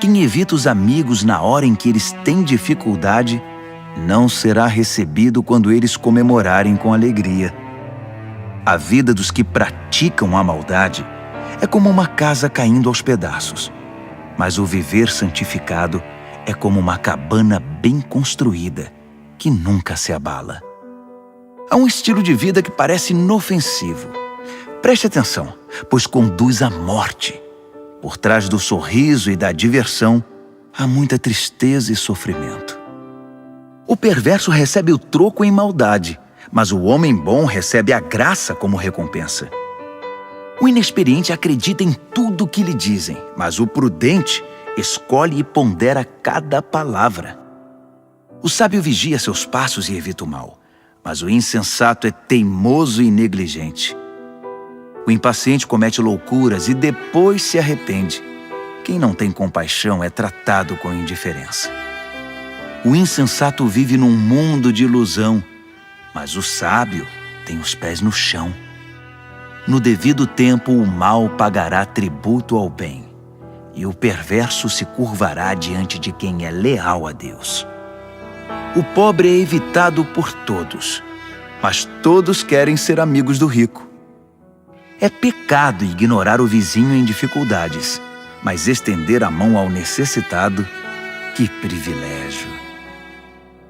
Quem evita os amigos na hora em que eles têm dificuldade, não será recebido quando eles comemorarem com alegria. A vida dos que praticam a maldade é como uma casa caindo aos pedaços, mas o viver santificado é como uma cabana bem construída, que nunca se abala. Há um estilo de vida que parece inofensivo. Preste atenção, pois conduz à morte. Por trás do sorriso e da diversão, há muita tristeza e sofrimento. O perverso recebe o troco em maldade, mas o homem bom recebe a graça como recompensa. O inexperiente acredita em tudo o que lhe dizem, mas o prudente escolhe e pondera cada palavra. O sábio vigia seus passos e evita o mal, mas o insensato é teimoso e negligente. O impaciente comete loucuras e depois se arrepende. Quem não tem compaixão é tratado com indiferença. O insensato vive num mundo de ilusão, mas o sábio tem os pés no chão. No devido tempo, o mal pagará tributo ao bem, e o perverso se curvará diante de quem é leal a Deus. O pobre é evitado por todos, mas todos querem ser amigos do rico. É pecado ignorar o vizinho em dificuldades, mas estender a mão ao necessitado, que privilégio!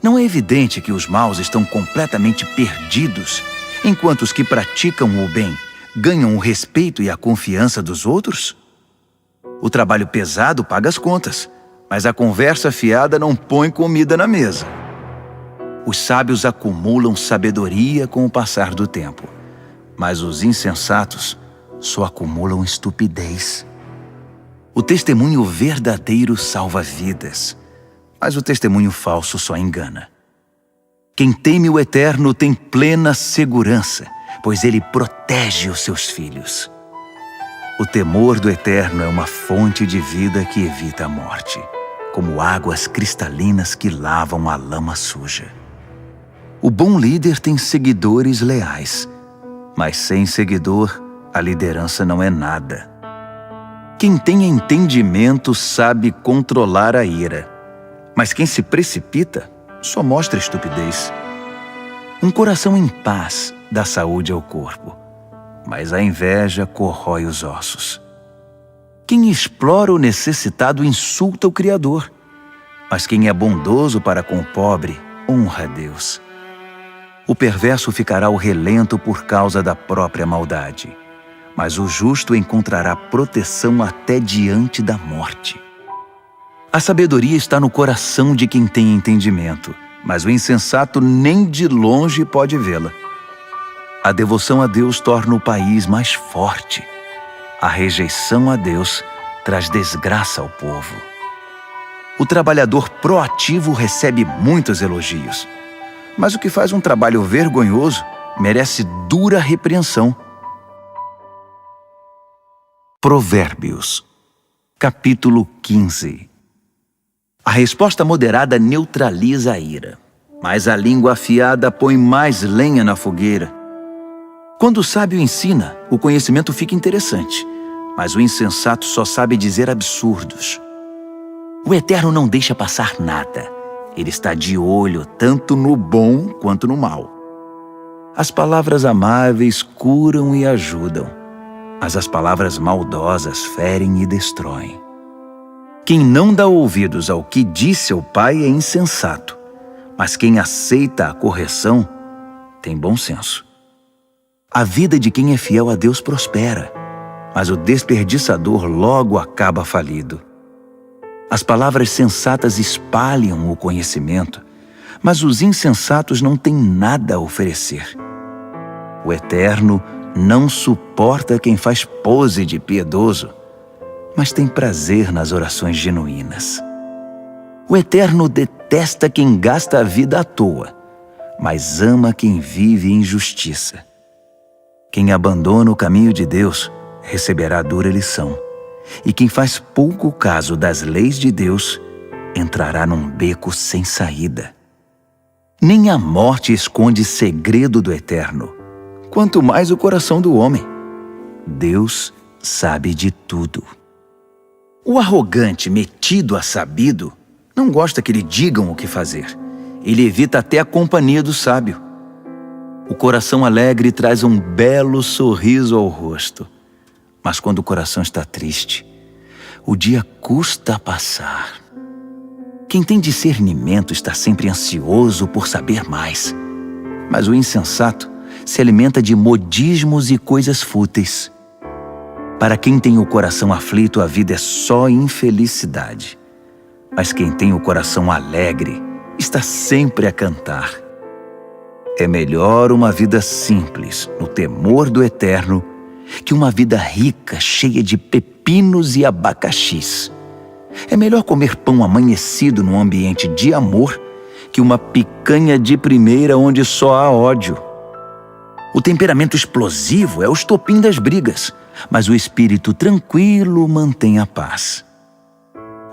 Não é evidente que os maus estão completamente perdidos, enquanto os que praticam o bem ganham o respeito e a confiança dos outros? O trabalho pesado paga as contas, mas a conversa fiada não põe comida na mesa. Os sábios acumulam sabedoria com o passar do tempo, mas os insensatos só acumulam estupidez. O testemunho verdadeiro salva vidas, mas o testemunho falso só engana. Quem teme o Eterno tem plena segurança, pois ele protege os seus filhos. O temor do Eterno é uma fonte de vida que evita a morte, como águas cristalinas que lavam a lama suja. O bom líder tem seguidores leais, mas sem seguidor, a liderança não é nada. Quem tem entendimento sabe controlar a ira, mas quem se precipita só mostra estupidez. Um coração em paz dá saúde ao corpo, mas a inveja corrói os ossos. Quem explora o necessitado insulta o Criador, mas quem é bondoso para com o pobre honra a Deus. O perverso ficará ao relento por causa da própria maldade, mas o justo encontrará proteção até diante da morte. A sabedoria está no coração de quem tem entendimento, mas o insensato nem de longe pode vê-la. A devoção a Deus torna o país mais forte. A rejeição a Deus traz desgraça ao povo. O trabalhador proativo recebe muitos elogios, mas o que faz um trabalho vergonhoso merece dura repreensão. Provérbios, capítulo 15. A resposta moderada neutraliza a ira, mas a língua afiada põe mais lenha na fogueira. Quando o sábio ensina, o conhecimento fica interessante, mas o insensato só sabe dizer absurdos. O Eterno não deixa passar nada. Ele está de olho tanto no bom quanto no mal. As palavras amáveis curam e ajudam, mas as palavras maldosas ferem e destroem. Quem não dá ouvidos ao que diz seu pai é insensato, mas quem aceita a correção tem bom senso. A vida de quem é fiel a Deus prospera, mas o desperdiçador logo acaba falido. As palavras sensatas espalham o conhecimento, mas os insensatos não têm nada a oferecer. O Eterno não suporta quem faz pose de piedoso, mas tem prazer nas orações genuínas. O Eterno detesta quem gasta a vida à toa, mas ama quem vive em justiça. Quem abandona o caminho de Deus receberá dura lição, e quem faz pouco caso das leis de Deus entrará num beco sem saída. Nem a morte esconde segredo do Eterno, quanto mais o coração do homem. Deus sabe de tudo. O arrogante, metido a sabido, não gosta que lhe digam o que fazer. Ele evita até a companhia do sábio. O coração alegre traz um belo sorriso ao rosto, mas quando o coração está triste, o dia custa a passar. Quem tem discernimento está sempre ansioso por saber mais, mas o insensato se alimenta de modismos e coisas fúteis. Para quem tem o coração aflito, a vida é só infelicidade, mas quem tem o coração alegre está sempre a cantar. É melhor uma vida simples, no temor do Eterno, que uma vida rica, cheia de pepinos e abacaxis. É melhor comer pão amanhecido num ambiente de amor que uma picanha de primeira onde só há ódio. O temperamento explosivo é o estopim das brigas, mas o espírito tranquilo mantém a paz.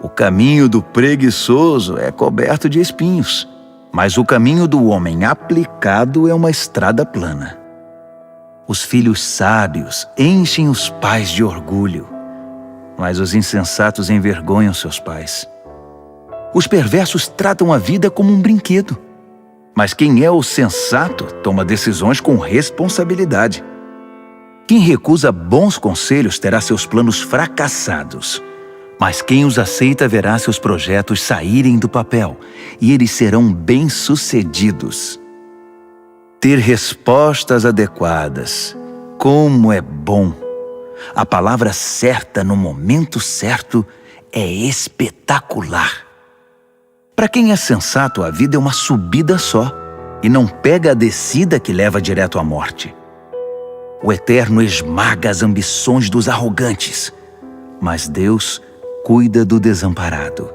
O caminho do preguiçoso é coberto de espinhos, mas o caminho do homem aplicado é uma estrada plana. Os filhos sábios enchem os pais de orgulho, mas os insensatos envergonham seus pais. Os perversos tratam a vida como um brinquedo, mas quem é o sensato toma decisões com responsabilidade. Quem recusa bons conselhos terá seus planos fracassados, mas quem os aceita verá seus projetos saírem do papel e eles serão bem-sucedidos. Ter respostas adequadas, como é bom! A palavra certa no momento certo é espetacular. Para quem é sensato, a vida é uma subida só e não pega a descida que leva direto à morte. O Eterno esmaga as ambições dos arrogantes, mas Deus cuida do desamparado.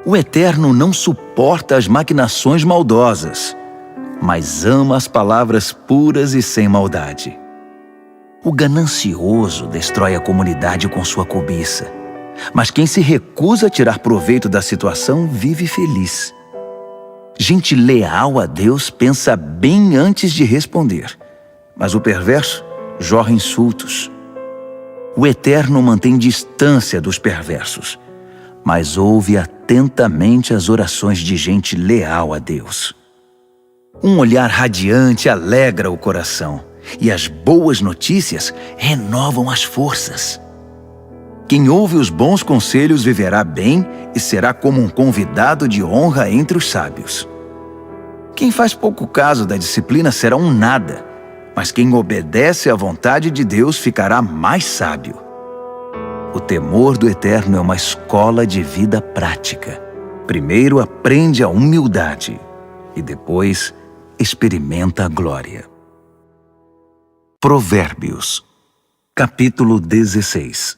O Eterno não suporta as maquinações maldosas, mas ama as palavras puras e sem maldade. O ganancioso destrói a comunidade com sua cobiça, mas quem se recusa a tirar proveito da situação vive feliz. Gente leal a Deus pensa bem antes de responder, mas o perverso jorra insultos. O Eterno mantém distância dos perversos, mas ouve atentamente as orações de gente leal a Deus. Um olhar radiante alegra o coração, e as boas notícias renovam as forças. Quem ouve os bons conselhos viverá bem e será como um convidado de honra entre os sábios. Quem faz pouco caso da disciplina será um nada, mas quem obedece à vontade de Deus ficará mais sábio. O temor do Eterno é uma escola de vida prática. Primeiro aprende a humildade e depois experimenta a glória. Provérbios, capítulo 16.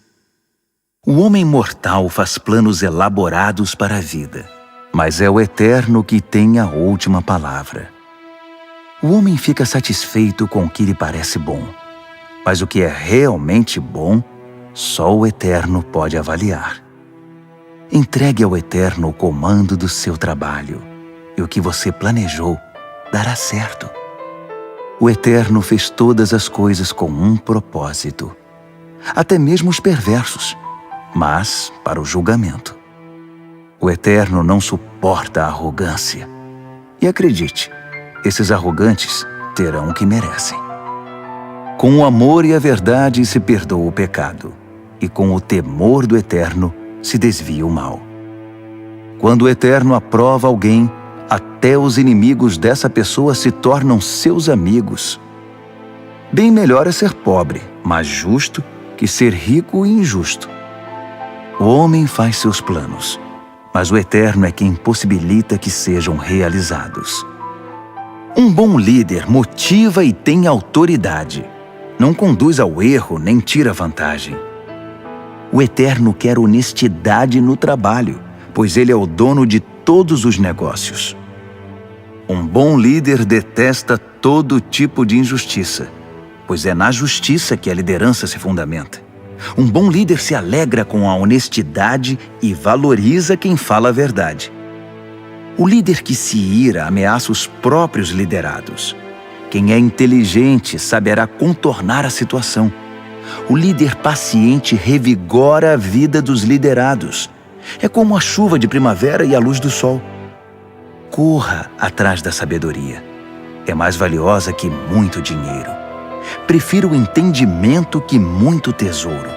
O homem mortal faz planos elaborados para a vida, mas é o Eterno que tem a última palavra. O homem fica satisfeito com o que lhe parece bom, mas o que é realmente bom, só o Eterno pode avaliar. Entregue ao Eterno o comando do seu trabalho, e o que você planejou dará certo. O Eterno fez todas as coisas com um propósito, até mesmo os perversos, mas para o julgamento. O Eterno não suporta a arrogância. E acredite, esses arrogantes terão o que merecem. Com o amor e a verdade se perdoa o pecado, e com o temor do Eterno se desvia o mal. Quando o Eterno aprova alguém, até os inimigos dessa pessoa se tornam seus amigos. Bem melhor é ser pobre, mas justo, que ser rico e injusto. O homem faz seus planos, mas o Eterno é quem possibilita que sejam realizados. Um bom líder motiva e tem autoridade. Não conduz ao erro nem tira vantagem. O Eterno quer honestidade no trabalho, pois Ele é o dono de todos os negócios. Um bom líder detesta todo tipo de injustiça, pois é na justiça que a liderança se fundamenta. Um bom líder se alegra com a honestidade e valoriza quem fala a verdade. O líder que se ira ameaça os próprios liderados. Quem é inteligente saberá contornar a situação. O líder paciente revigora a vida dos liderados. É como a chuva de primavera e a luz do sol. Corra atrás da sabedoria. É mais valiosa que muito dinheiro. Prefiro o entendimento que muito tesouro.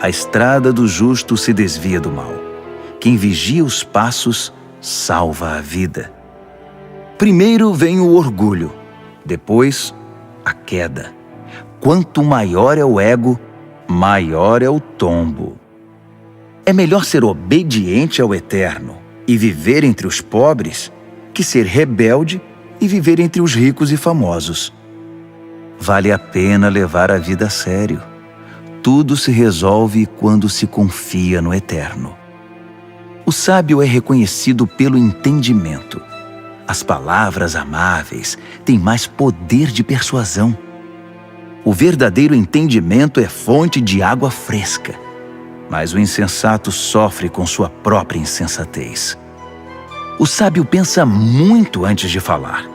A estrada do justo se desvia do mal. Quem vigia os passos salva a vida. Primeiro vem o orgulho, depois a queda. Quanto maior é o ego, maior é o tombo. É melhor ser obediente ao Eterno e viver entre os pobres que ser rebelde e viver entre os ricos e famosos. Vale a pena levar a vida a sério. Tudo se resolve quando se confia no Eterno. O sábio é reconhecido pelo entendimento. As palavras amáveis têm mais poder de persuasão. O verdadeiro entendimento é fonte de água fresca. mas o insensato sofre com sua própria insensatez. O sábio pensa muito antes de falar.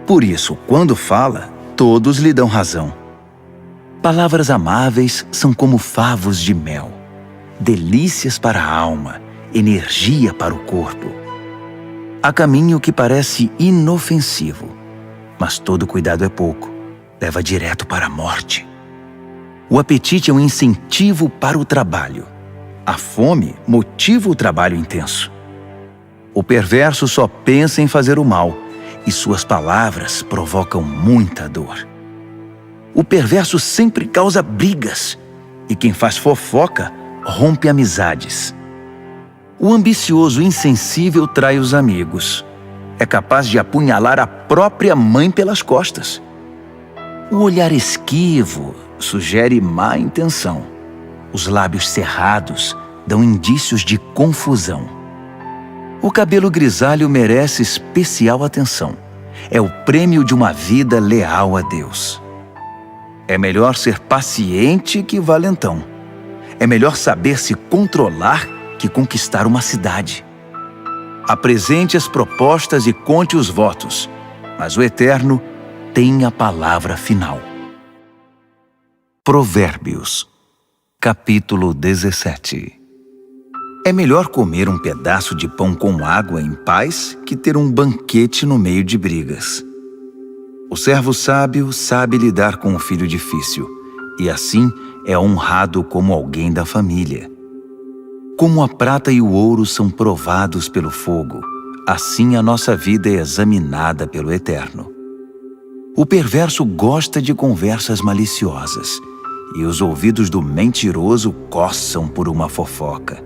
Por isso, quando fala, todos lhe dão razão. Palavras amáveis são como favos de mel, delícias para a alma, energia para o corpo. Há caminho que parece inofensivo, mas todo cuidado é pouco, leva direto para a morte. O apetite é um incentivo para o trabalho. A fome motiva o trabalho intenso. O perverso só pensa em fazer o mal, e suas palavras provocam muita dor. O perverso sempre causa brigas, e quem faz fofoca rompe amizades. O ambicioso insensível trai os amigos. É capaz de apunhalar a própria mãe pelas costas. O olhar esquivo sugere má intenção. Os lábios cerrados dão indícios de confusão. O cabelo grisalho merece especial atenção. É o prêmio de uma vida leal a Deus. É melhor ser paciente que valentão. É melhor saber se controlar que conquistar uma cidade. Apresente as propostas e conte os votos, mas o Eterno tem a palavra final. Provérbios, capítulo 17. É melhor comer um pedaço de pão com água em paz que ter um banquete no meio de brigas. O servo sábio sabe lidar com o filho difícil, e assim é honrado como alguém da família. Como a prata e o ouro são provados pelo fogo, assim a nossa vida é examinada pelo Eterno. O perverso gosta de conversas maliciosas, e os ouvidos do mentiroso coçam por uma fofoca.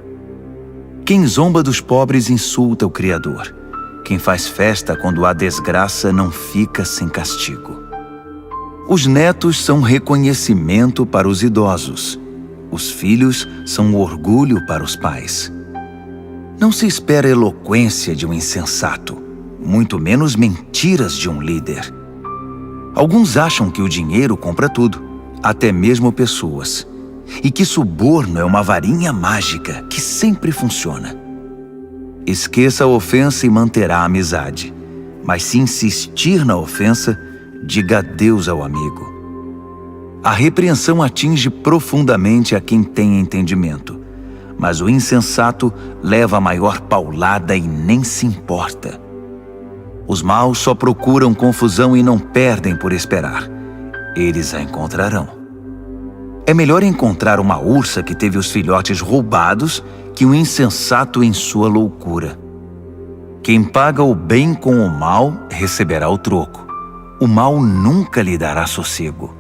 Quem zomba dos pobres insulta o Criador. Quem faz festa quando há desgraça não fica sem castigo. Os netos são reconhecimento para os idosos. Os filhos são orgulho para os pais. Não se espera eloquência de um insensato, muito menos mentiras de um líder. Alguns acham que o dinheiro compra tudo, até mesmo pessoas, e que suborno é uma varinha mágica que sempre funciona. Esqueça a ofensa e manterá a amizade, mas se insistir na ofensa, diga adeus ao amigo. A repreensão atinge profundamente a quem tem entendimento, mas o insensato leva a maior paulada e nem se importa. Os maus só procuram confusão e não perdem por esperar. Eles a encontrarão. É melhor encontrar uma ursa que teve os filhotes roubados que um insensato em sua loucura. Quem paga o bem com o mal receberá o troco. O mal nunca lhe dará sossego.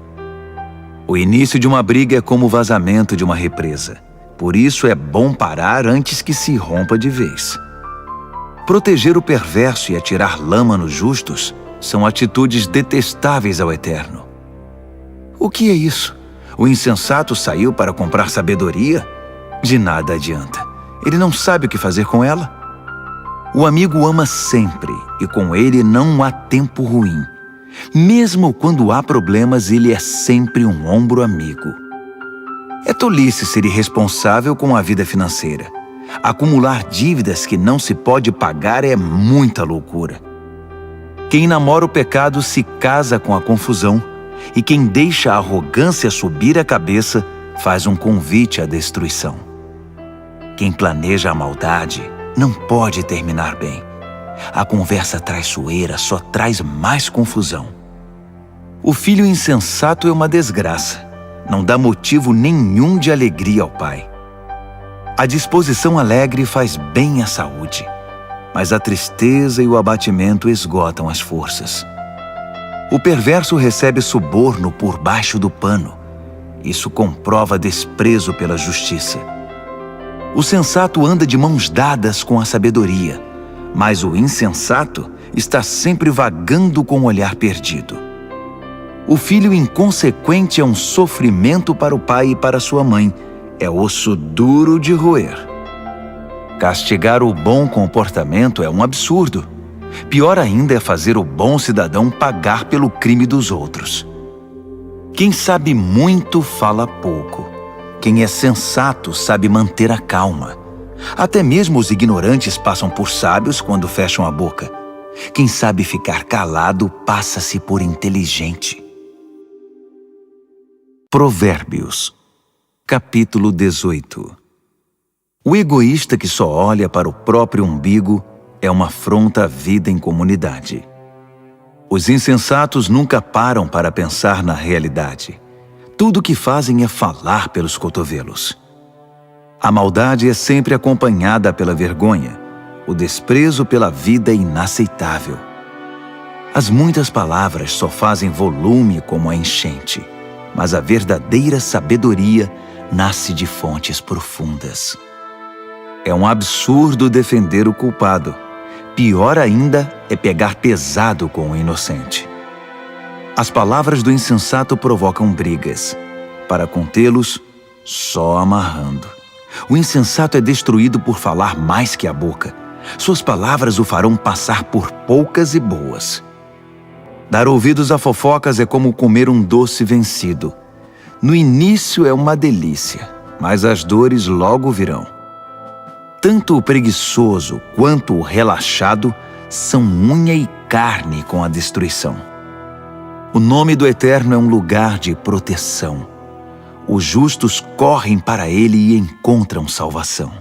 O início de uma briga é como o vazamento de uma represa. Por isso é bom parar antes que se rompa de vez. Proteger o perverso e atirar lama nos justos são atitudes detestáveis ao Eterno. O que é isso? O insensato saiu para comprar sabedoria? De nada adianta. Ele não sabe o que fazer com ela. O amigo ama sempre, e com ele não há tempo ruim. Mesmo quando há problemas, ele é sempre um ombro amigo. É tolice ser irresponsável com a vida financeira. Acumular dívidas que não se pode pagar é muita loucura. Quem namora o pecado se casa com a confusão, e quem deixa a arrogância subir a cabeça faz um convite à destruição. Quem planeja a maldade não pode terminar bem. A conversa traiçoeira só traz mais confusão. O filho insensato é uma desgraça. Não dá motivo nenhum de alegria ao pai. A disposição alegre faz bem à saúde, mas a tristeza e o abatimento esgotam as forças. O perverso recebe suborno por baixo do pano. Isso comprova desprezo pela justiça. O sensato anda de mãos dadas com a sabedoria, mas o insensato está sempre vagando com o olhar perdido. O filho inconsequente é um sofrimento para o pai e para sua mãe. É osso duro de roer. Castigar o bom comportamento é um absurdo. Pior ainda é fazer o bom cidadão pagar pelo crime dos outros. Quem sabe muito fala pouco. Quem é sensato sabe manter a calma. Até mesmo os ignorantes passam por sábios quando fecham a boca. Quem sabe ficar calado passa-se por inteligente. Provérbios, capítulo 18. O egoísta que só olha para o próprio umbigo é uma afronta à vida em comunidade. Os insensatos nunca param para pensar na realidade. Tudo o que fazem é falar pelos cotovelos. A maldade é sempre acompanhada pela vergonha. O desprezo pela vida é inaceitável. As muitas palavras só fazem volume como a enchente, mas a verdadeira sabedoria nasce de fontes profundas. É um absurdo defender o culpado. Pior ainda é pegar pesado com o inocente. As palavras do insensato provocam brigas. Para contê-los, só amarrando. O insensato é destruído por falar mais que a boca. Suas palavras o farão passar por poucas e boas. Dar ouvidos a fofocas é como comer um doce vencido. No início é uma delícia, mas as dores logo virão. Tanto o preguiçoso quanto o relaxado são unha e carne com a destruição. O nome do Eterno é um lugar de proteção. Os justos correm para ele e encontram salvação.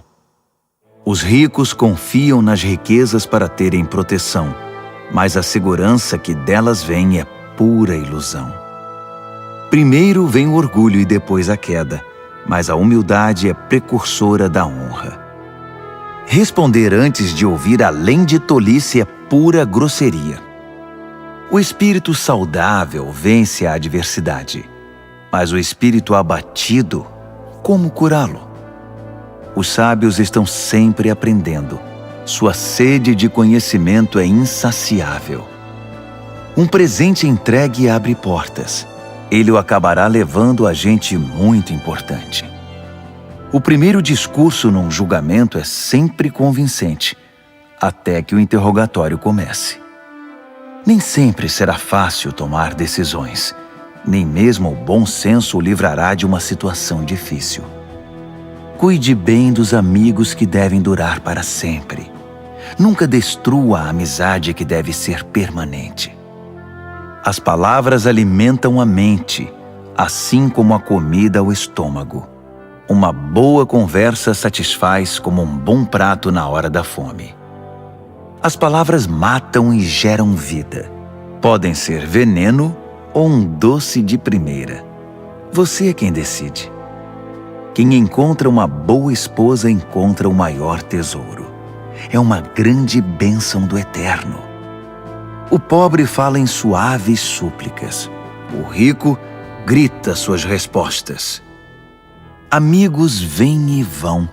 Os ricos confiam nas riquezas para terem proteção, mas a segurança que delas vem é pura ilusão. Primeiro vem o orgulho e depois a queda, mas a humildade é precursora da honra. Responder antes de ouvir além de tolice é pura grosseria. O espírito saudável vence a adversidade, mas o espírito abatido, como curá-lo? Os sábios estão sempre aprendendo. Sua sede de conhecimento é insaciável. Um presente entregue abre portas. Ele o acabará levando a gente muito importante. O primeiro discurso num julgamento é sempre convincente, até que o interrogatório comece. Nem sempre será fácil tomar decisões. Nem mesmo o bom senso o livrará de uma situação difícil. Cuide bem dos amigos que devem durar para sempre. Nunca destrua a amizade que deve ser permanente. As palavras alimentam a mente, assim como a comida o estômago. Uma boa conversa satisfaz como um bom prato na hora da fome. As palavras matam e geram vida. Podem ser veneno ou um doce de primeira. Você é quem decide. Quem encontra uma boa esposa encontra o maior tesouro. É uma grande bênção do Eterno. O pobre fala em suaves súplicas. O rico grita suas respostas. Amigos vêm e vão,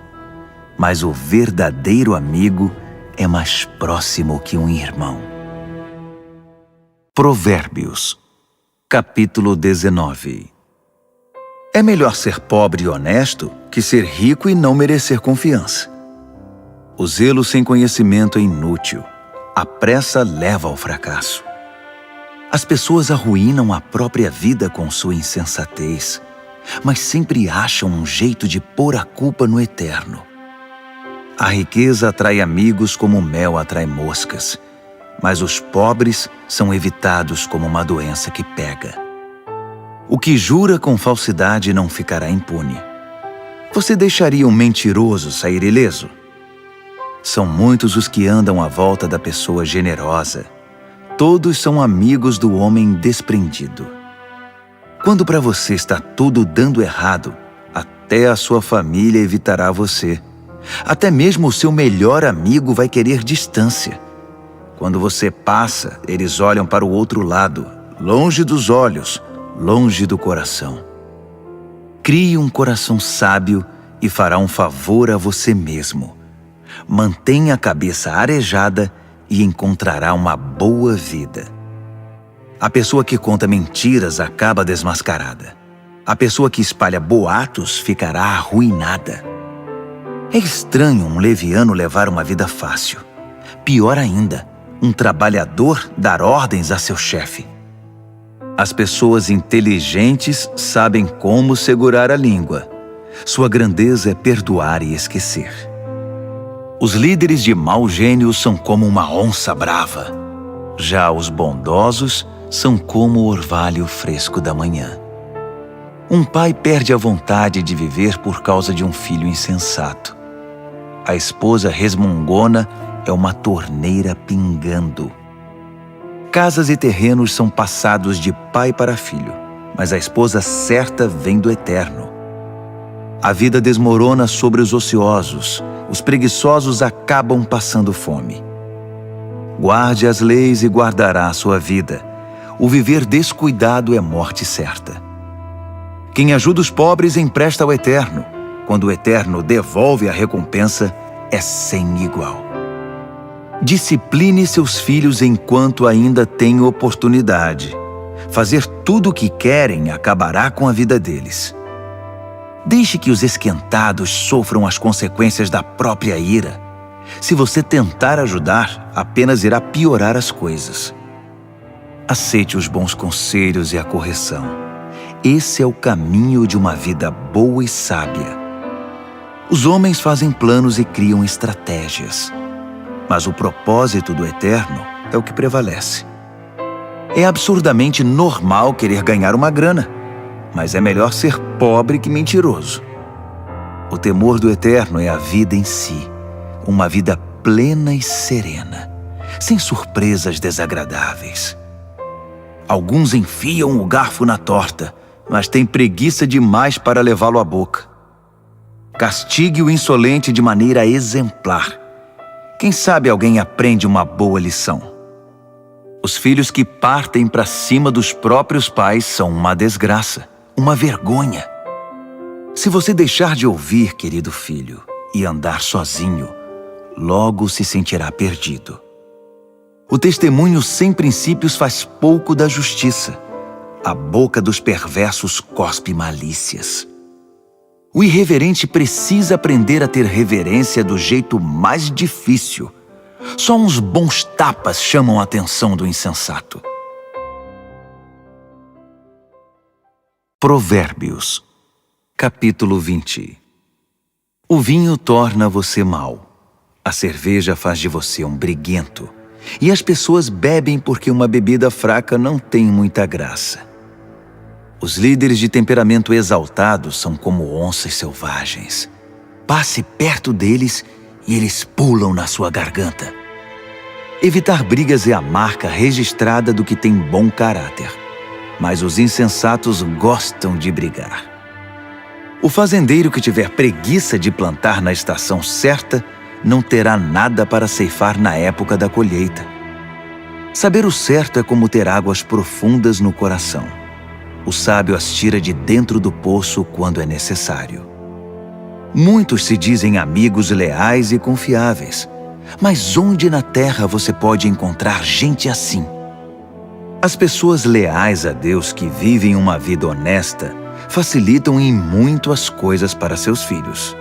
mas o verdadeiro amigo é mais próximo que um irmão. Provérbios, capítulo 19. É melhor ser pobre e honesto que ser rico e não merecer confiança. O zelo sem conhecimento é inútil. A pressa leva ao fracasso. As pessoas arruinam a própria vida com sua insensatez, mas sempre acham um jeito de pôr a culpa no Eterno. A riqueza atrai amigos como o mel atrai moscas, mas os pobres são evitados como uma doença que pega. O que jura com falsidade não ficará impune. Você deixaria um mentiroso sair ileso? São muitos os que andam à volta da pessoa generosa. Todos são amigos do homem desprendido. Quando para você está tudo dando errado, até a sua família evitará você. Até mesmo o seu melhor amigo vai querer distância. Quando você passa, eles olham para o outro lado, longe dos olhos, longe do coração. Crie um coração sábio e fará um favor a você mesmo. Mantenha a cabeça arejada e encontrará uma boa vida. A pessoa que conta mentiras acaba desmascarada. A pessoa que espalha boatos ficará arruinada. É estranho um leviano levar uma vida fácil. Pior ainda, um trabalhador dar ordens a seu chefe. As pessoas inteligentes sabem como segurar a língua. Sua grandeza é perdoar e esquecer. Os líderes de mau gênio são como uma onça brava. Já os bondosos são como o orvalho fresco da manhã. Um pai perde a vontade de viver por causa de um filho insensato. A esposa resmungona é uma torneira pingando. Casas e terrenos são passados de pai para filho, mas a esposa certa vem do Eterno. A vida desmorona sobre os ociosos, os preguiçosos acabam passando fome. Guarde as leis e guardará a sua vida. O viver descuidado é morte certa. Quem ajuda os pobres empresta ao Eterno. Quando o Eterno devolve a recompensa, é sem igual. Discipline seus filhos enquanto ainda tem oportunidade. Fazer tudo o que querem acabará com a vida deles. Deixe que os esquentados sofram as consequências da própria ira. Se você tentar ajudar, apenas irá piorar as coisas. Aceite os bons conselhos e a correção. Esse é o caminho de uma vida boa e sábia. Os homens fazem planos e criam estratégias, mas o propósito do Eterno é o que prevalece. É absurdamente normal querer ganhar uma grana, mas é melhor ser pobre que mentiroso. O temor do Eterno é a vida em si, uma vida plena e serena, sem surpresas desagradáveis. Alguns enfiam o garfo na torta, mas têm preguiça demais para levá-lo à boca. Castigue o insolente de maneira exemplar. Quem sabe alguém aprende uma boa lição. Os filhos que partem para cima dos próprios pais são uma desgraça, uma vergonha. Se você deixar de ouvir, querido filho, e andar sozinho, logo se sentirá perdido. O testemunho sem princípios faz pouco da justiça. A boca dos perversos cospe malícias. O irreverente precisa aprender a ter reverência do jeito mais difícil. Só uns bons tapas chamam a atenção do insensato. Provérbios, capítulo 20. O vinho torna você mau. A cerveja faz de você um briguento. E as pessoas bebem porque uma bebida fraca não tem muita graça. Os líderes de temperamento exaltado são como onças selvagens. Passe perto deles e eles pulam na sua garganta. Evitar brigas é a marca registrada do que tem bom caráter. Mas os insensatos gostam de brigar. O fazendeiro que tiver preguiça de plantar na estação certa não terá nada para ceifar na época da colheita. Saber o certo é como ter águas profundas no coração. O sábio as tira de dentro do poço quando é necessário. Muitos se dizem amigos leais e confiáveis, mas onde na terra você pode encontrar gente assim? As pessoas leais a Deus que vivem uma vida honesta facilitam em muito as coisas para seus filhos.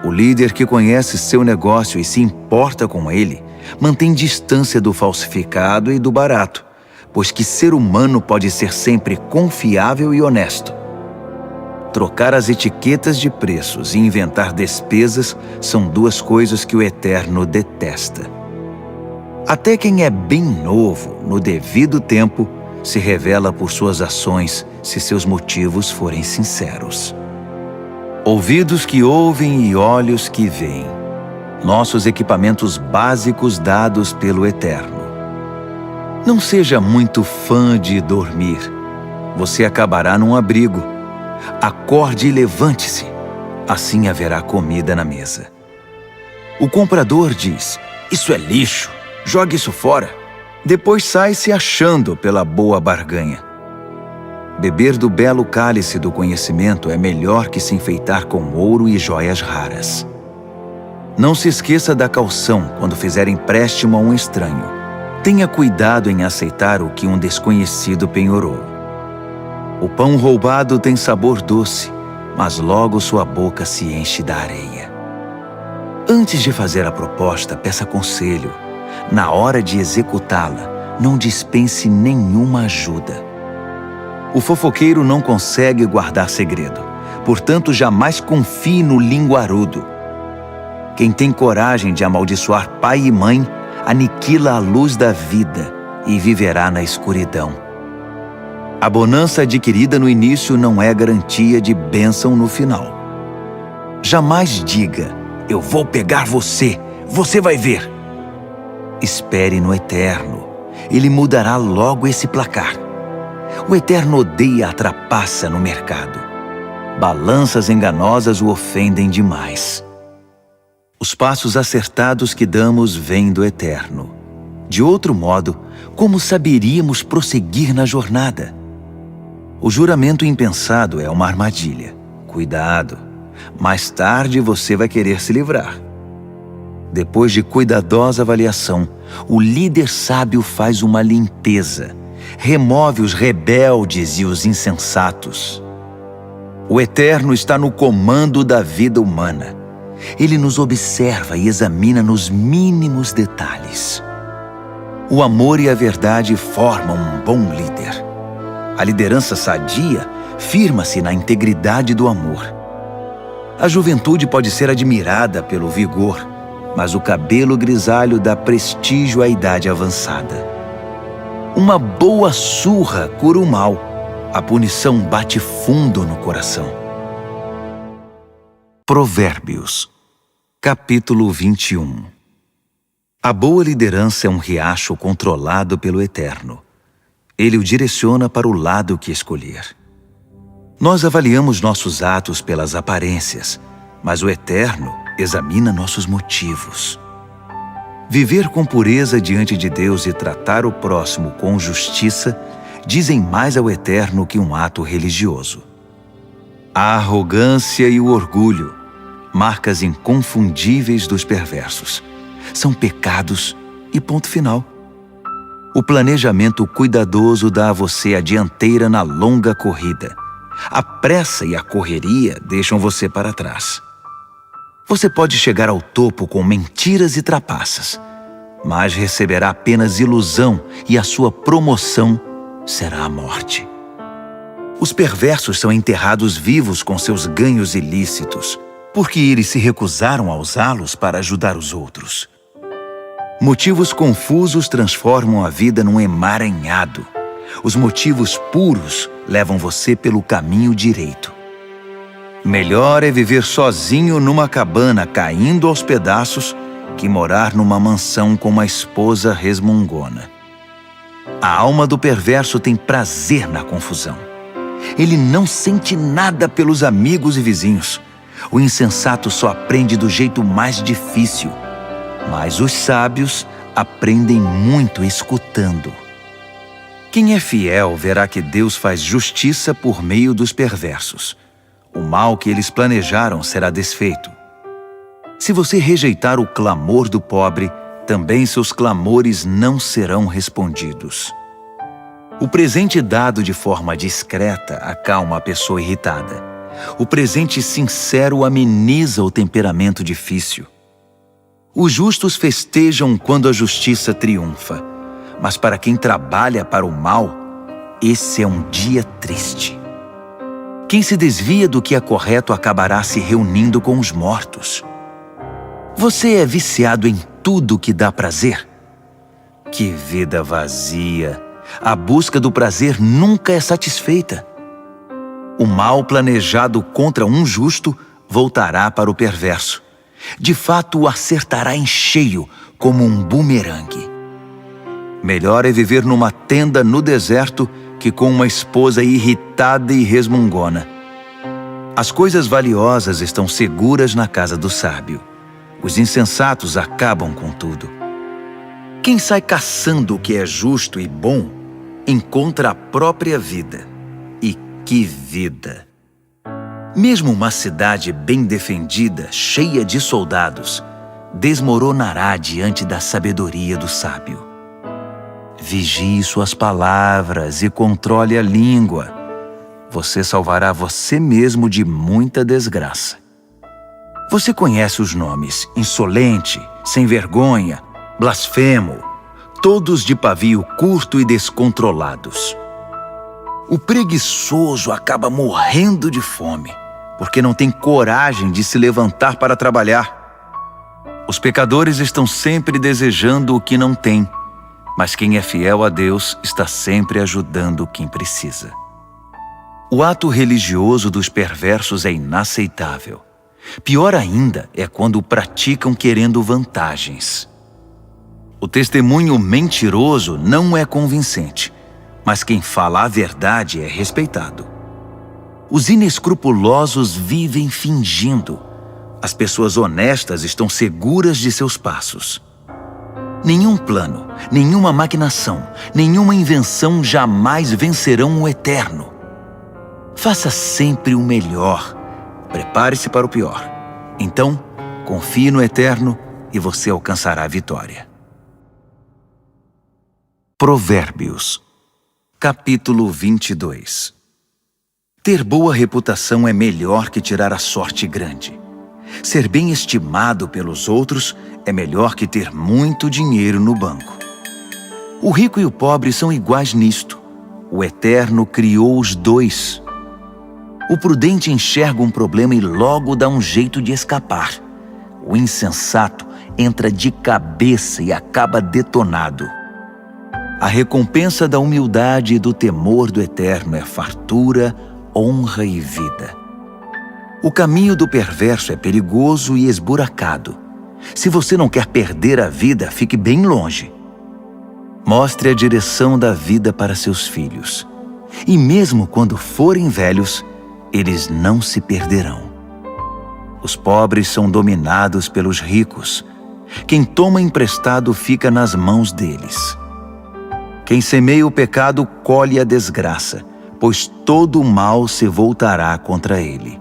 O líder que conhece seu negócio e se importa com ele mantém distância do falsificado e do barato, pois que ser humano pode ser sempre confiável e honesto. Trocar as etiquetas de preços e inventar despesas são duas coisas que o Eterno detesta. Até quem é bem novo, no devido tempo, se revela por suas ações se seus motivos forem sinceros. Ouvidos que ouvem e olhos que veem. Nossos equipamentos básicos dados pelo Eterno. Não seja muito fã de dormir. Você acabará num abrigo. Acorde e levante-se. Assim haverá comida na mesa. O comprador diz: "Isso é lixo. Jogue isso fora." Depois sai se achando pela boa barganha. Beber do belo cálice do conhecimento é melhor que se enfeitar com ouro e joias raras. Não se esqueça da caução quando fizer empréstimo a um estranho. Tenha cuidado em aceitar o que um desconhecido penhorou. O pão roubado tem sabor doce, mas logo sua boca se enche da areia. Antes de fazer a proposta, peça conselho. Na hora de executá-la, não dispense nenhuma ajuda. O fofoqueiro não consegue guardar segredo, Portanto, jamais confie no linguarudo. Quem tem coragem de amaldiçoar pai e mãe, aniquila a luz da vida e viverá na escuridão. A bonança adquirida no início não é garantia de bênção no final. Jamais diga, eu vou pegar você, você vai ver. Espere no Eterno, Ele mudará logo esse placar. O Eterno odeia a trapaça no mercado. Balanças enganosas o ofendem demais. Os passos acertados que damos vêm do Eterno. De outro modo, como saberíamos prosseguir na jornada? O juramento impensado é uma armadilha. Cuidado, mais tarde você vai querer se livrar. Depois de cuidadosa avaliação, o líder sábio faz uma limpeza, remove os rebeldes e os insensatos. O Eterno está no comando da vida humana. Ele nos observa e examina nos mínimos detalhes. O amor e a verdade formam um bom líder. A liderança sadia firma-se na integridade do amor. A juventude pode ser admirada pelo vigor, mas o cabelo grisalho dá prestígio à idade avançada. Uma boa surra cura o mal. A punição bate fundo no coração. Provérbios, capítulo 21. A boa liderança é um riacho controlado pelo Eterno. Ele o direciona para o lado que escolher. Nós avaliamos nossos atos pelas aparências, mas o Eterno examina nossos motivos. Viver com pureza diante de Deus e tratar o próximo com justiça dizem mais ao Eterno que um ato religioso. A arrogância e o orgulho, marcas inconfundíveis dos perversos, são pecados e ponto final. O planejamento cuidadoso dá a você a dianteira na longa corrida. A pressa e a correria deixam você para trás. Você pode chegar ao topo com mentiras e trapaças, mas receberá apenas ilusão e a sua promoção será a morte. Os perversos são enterrados vivos com seus ganhos ilícitos, porque eles se recusaram a usá-los para ajudar os outros. Motivos confusos transformam a vida num emaranhado. Os motivos puros levam você pelo caminho direito. Melhor é viver sozinho numa cabana caindo aos pedaços que morar numa mansão com uma esposa resmungona. A alma do perverso tem prazer na confusão. Ele não sente nada pelos amigos e vizinhos. O insensato só aprende do jeito mais difícil, mas os sábios aprendem muito escutando. Quem é fiel verá que Deus faz justiça por meio dos perversos. O mal que eles planejaram será desfeito. Se você rejeitar o clamor do pobre, também seus clamores não serão respondidos. O presente dado de forma discreta acalma a pessoa irritada. O presente sincero ameniza o temperamento difícil. Os justos festejam quando a justiça triunfa, mas para quem trabalha para o mal, esse é um dia triste. Quem se desvia do que é correto acabará se reunindo com os mortos. Você é viciado em tudo que dá prazer? Que vida vazia! A busca do prazer nunca é satisfeita. O mal planejado contra um justo voltará para o perverso. De fato, o acertará em cheio, como um bumerangue. Melhor é viver numa tenda no deserto que com uma esposa irritada e resmungona. As coisas valiosas estão seguras na casa do sábio. Os insensatos acabam com tudo. Quem sai caçando o que é justo e bom, encontra a própria vida. E que vida! Mesmo uma cidade bem defendida, cheia de soldados, desmoronará diante da sabedoria do sábio. Vigie suas palavras e controle a língua. Você salvará você mesmo de muita desgraça. Você conhece os nomes insolente, sem vergonha, blasfemo, todos de pavio curto e descontrolados. O preguiçoso acaba morrendo de fome, porque não tem coragem de se levantar para trabalhar. Os pecadores estão sempre desejando o que não têm, mas quem é fiel a Deus está sempre ajudando quem precisa. O ato religioso dos perversos é inaceitável. Pior ainda é quando o praticam querendo vantagens. O testemunho mentiroso não é convincente, mas quem fala a verdade é respeitado. Os inescrupulosos vivem fingindo. As pessoas honestas estão seguras de seus passos. Nenhum plano, nenhuma maquinação, nenhuma invenção jamais vencerão o eterno. Faça sempre o melhor. Prepare-se para o pior. Então, confie no eterno e você alcançará a vitória. Provérbios, capítulo 22. Ter boa reputação é melhor que tirar a sorte grande. Ser bem estimado pelos outros é melhor que ter muito dinheiro no banco. O rico e o pobre são iguais nisto. O Eterno criou os dois. O prudente enxerga um problema e logo dá um jeito de escapar. O insensato entra de cabeça e acaba detonado. A recompensa da humildade e do temor do Eterno é fartura, honra e vida. O caminho do perverso é perigoso e esburacado. Se você não quer perder a vida, fique bem longe. Mostre a direção da vida para seus filhos. E mesmo quando forem velhos, eles não se perderão. Os pobres são dominados pelos ricos. Quem toma emprestado fica nas mãos deles. Quem semeia o pecado colhe a desgraça, pois todo o mal se voltará contra ele.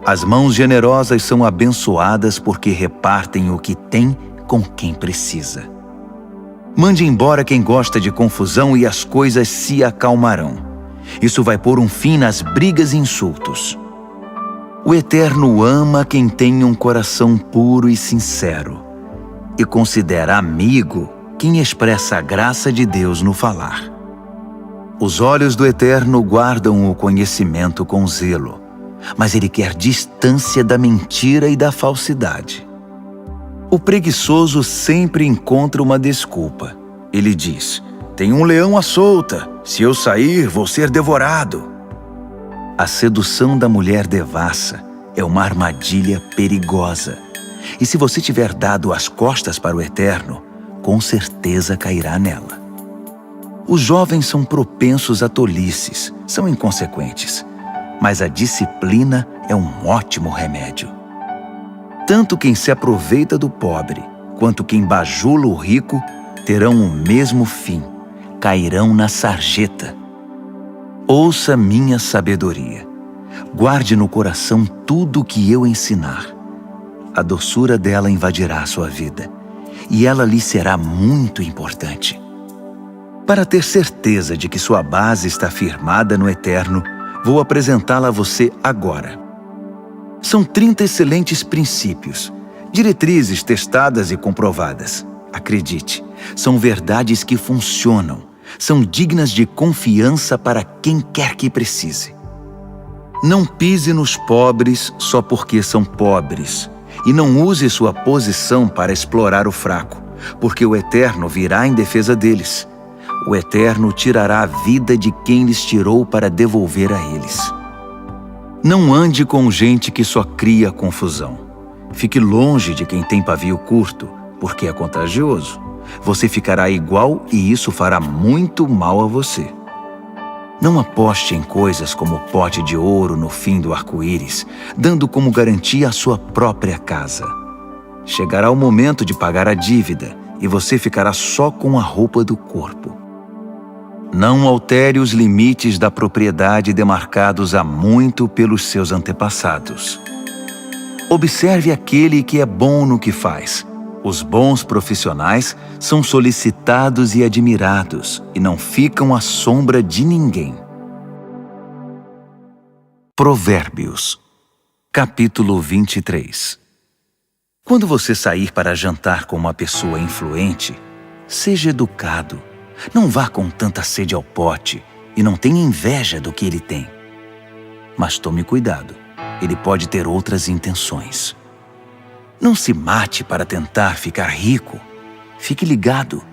As mãos generosas são abençoadas porque repartem o que tem com quem precisa. Mande embora quem gosta de confusão e as coisas se acalmarão. Isso vai pôr um fim nas brigas e insultos. O Eterno ama quem tem um coração puro e sincero e considera amigo quem expressa a graça de Deus no falar. Os olhos do Eterno guardam o conhecimento com zelo, mas ele quer distância da mentira e da falsidade. O preguiçoso sempre encontra uma desculpa. Ele diz: tem um leão à solta, se eu sair, vou ser devorado. A sedução da mulher devassa é uma armadilha perigosa. E se você tiver dado as costas para o Eterno, com certeza cairá nela. Os jovens são propensos a tolices, são inconsequentes, mas a disciplina é um ótimo remédio. Tanto quem se aproveita do pobre, quanto quem bajula o rico, terão o mesmo fim, cairão na sarjeta. Ouça minha sabedoria. Guarde no coração tudo o que eu ensinar. A doçura dela invadirá a sua vida, e ela lhe será muito importante. Para ter certeza de que sua base está firmada no Eterno, vou apresentá-la a você agora. São 30 excelentes princípios, diretrizes testadas e comprovadas. Acredite, são verdades que funcionam, são dignas de confiança para quem quer que precise. Não pise nos pobres só porque são pobres, e não use sua posição para explorar o fraco, porque o Eterno virá em defesa deles. O Eterno tirará a vida de quem lhes tirou para devolver a eles. Não ande com gente que só cria confusão. Fique longe de quem tem pavio curto, porque é contagioso. Você ficará igual e isso fará muito mal a você. Não aposte em coisas como o pote de ouro no fim do arco-íris, dando como garantia a sua própria casa. Chegará o momento de pagar a dívida e você ficará só com a roupa do corpo. Não altere os limites da propriedade demarcados há muito pelos seus antepassados. Observe aquele que é bom no que faz. Os bons profissionais são solicitados e admirados e não ficam à sombra de ninguém. Provérbios, capítulo 23. Quando você sair para jantar com uma pessoa influente, seja educado. Não vá com tanta sede ao pote e não tenha inveja do que ele tem. Mas tome cuidado. ele pode ter outras intenções. Não se mate para tentar ficar rico. Fique ligado.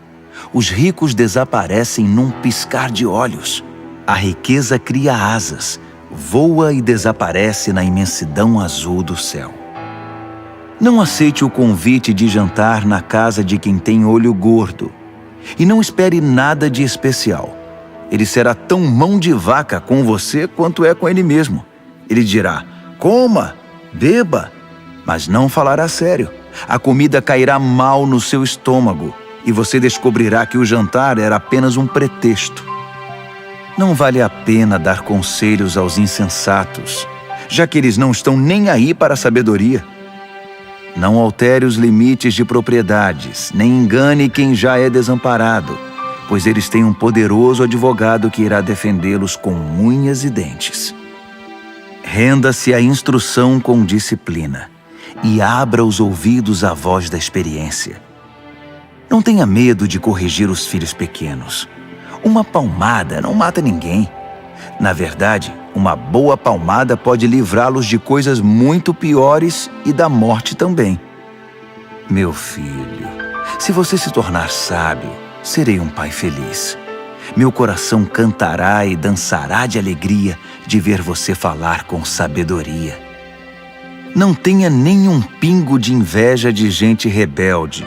Os ricos desaparecem num piscar de olhos. A riqueza cria asas, voa e desaparece na imensidão azul do céu. Não aceite o convite de jantar na casa de quem tem olho gordo. E não espere nada de especial. Ele será tão mão de vaca com você quanto é com ele mesmo. Ele dirá, coma, beba, mas não falará sério. A comida cairá mal no seu estômago e você descobrirá que o jantar era apenas um pretexto. Não vale a pena dar conselhos aos insensatos, já que eles não estão nem aí para a sabedoria. Não altere os limites de propriedades, nem engane quem já é desamparado, pois eles têm um poderoso advogado que irá defendê-los com unhas e dentes. Renda-se à instrução com disciplina e abra os ouvidos à voz da experiência. Não tenha medo de corrigir os filhos pequenos. Uma palmada não mata ninguém. Na verdade, uma boa palmada pode livrá-los de coisas muito piores e da morte também. Meu filho, se você se tornar sábio, serei um pai feliz. Meu coração cantará e dançará de alegria de ver você falar com sabedoria. Não tenha nenhum pingo de inveja de gente rebelde,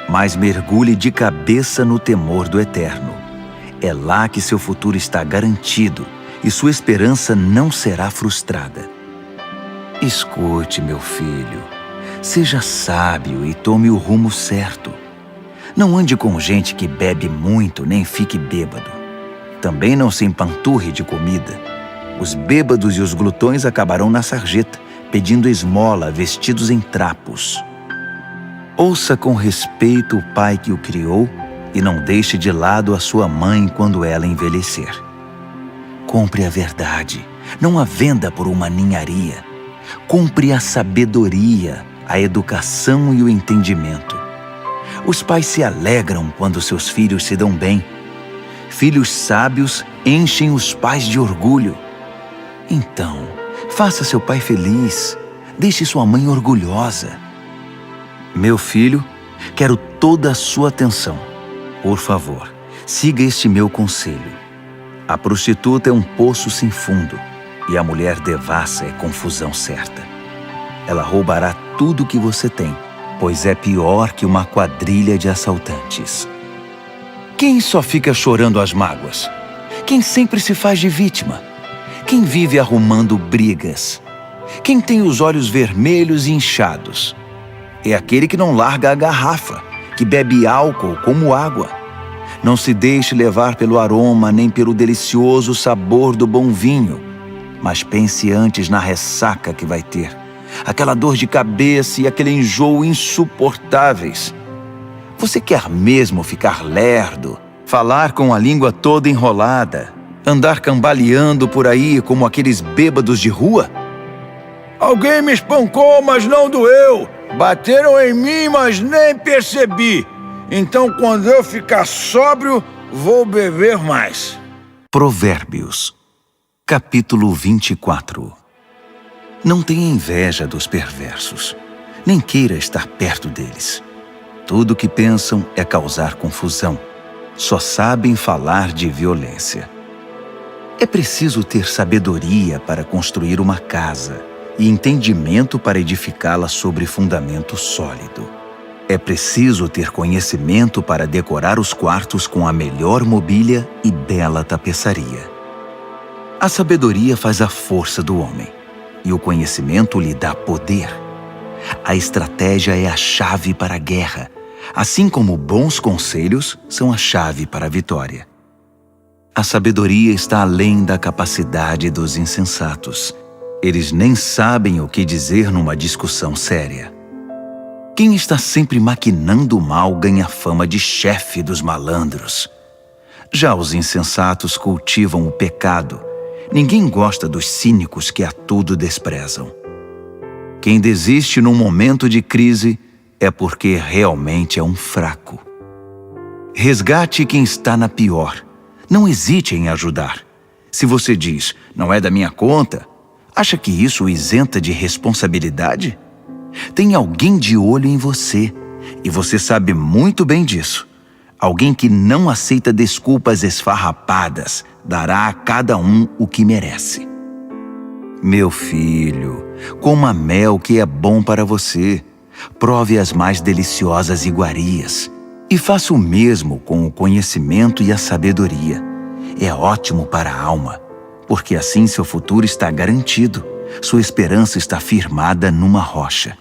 mas mergulhe de cabeça no temor do Eterno. É lá que seu futuro está garantido e sua esperança não será frustrada. Escute, meu filho, seja sábio e tome o rumo certo. Não ande com gente que bebe muito nem fique bêbado. Também não se empanturre de comida. Os bêbados e os glutões acabarão na sarjeta, pedindo esmola vestidos em trapos. Ouça com respeito o pai que o criou e não deixe de lado a sua mãe quando ela envelhecer. Compre a verdade, não a venda por uma ninharia. Compre a sabedoria, a educação e o entendimento. Os pais se alegram quando seus filhos se dão bem. Filhos sábios enchem os pais de orgulho. Então, faça seu pai feliz. Deixe sua mãe orgulhosa. Meu filho, quero toda a sua atenção. Por favor, siga este meu conselho. A prostituta é um poço sem fundo e a mulher devassa é confusão certa. Ela roubará tudo que você tem, pois é pior que uma quadrilha de assaltantes. Quem só fica chorando as mágoas? Quem sempre se faz de vítima? Quem vive arrumando brigas? Quem tem os olhos vermelhos e inchados? É aquele que não larga a garrafa, que bebe álcool como água. Não se deixe levar pelo aroma nem pelo delicioso sabor do bom vinho, mas pense antes na ressaca que vai ter, aquela dor de cabeça e aquele enjoo insuportáveis. Você quer mesmo ficar lerdo, falar com a língua toda enrolada, andar cambaleando por aí como aqueles bêbados de rua? Alguém me espancou, mas não doeu. Bateram em mim, mas nem percebi. Então, quando eu ficar sóbrio, vou beber mais. Provérbios, capítulo 24. Não tenha inveja dos perversos, nem queira estar perto deles. Tudo o que pensam é causar confusão. Só sabem falar de violência. É preciso ter sabedoria para construir uma casa e entendimento para edificá-la sobre fundamento sólido. É preciso ter conhecimento para decorar os quartos com a melhor mobília e bela tapeçaria. A sabedoria faz a força do homem, e o conhecimento lhe dá poder. A estratégia é a chave para a guerra, assim como bons conselhos são a chave para a vitória. A sabedoria está além da capacidade dos insensatos. Eles nem sabem o que dizer numa discussão séria. Quem está sempre maquinando o mal ganha fama de chefe dos malandros. Já os insensatos cultivam o pecado. Ninguém gosta dos cínicos que a tudo desprezam. Quem desiste num momento de crise é porque realmente é um fraco. Resgate quem está na pior. Não hesite em ajudar. Se você diz, não é da minha conta, Acha que isso o isenta de responsabilidade? Tem alguém de olho em você, e você sabe muito bem disso. Alguém que não aceita desculpas esfarrapadas dará a cada um o que merece. Meu filho, coma mel que é bom para você. Prove as mais deliciosas iguarias. E faça o mesmo com o conhecimento e a sabedoria. É ótimo para a alma, porque assim seu futuro está garantido. Sua esperança está firmada numa rocha.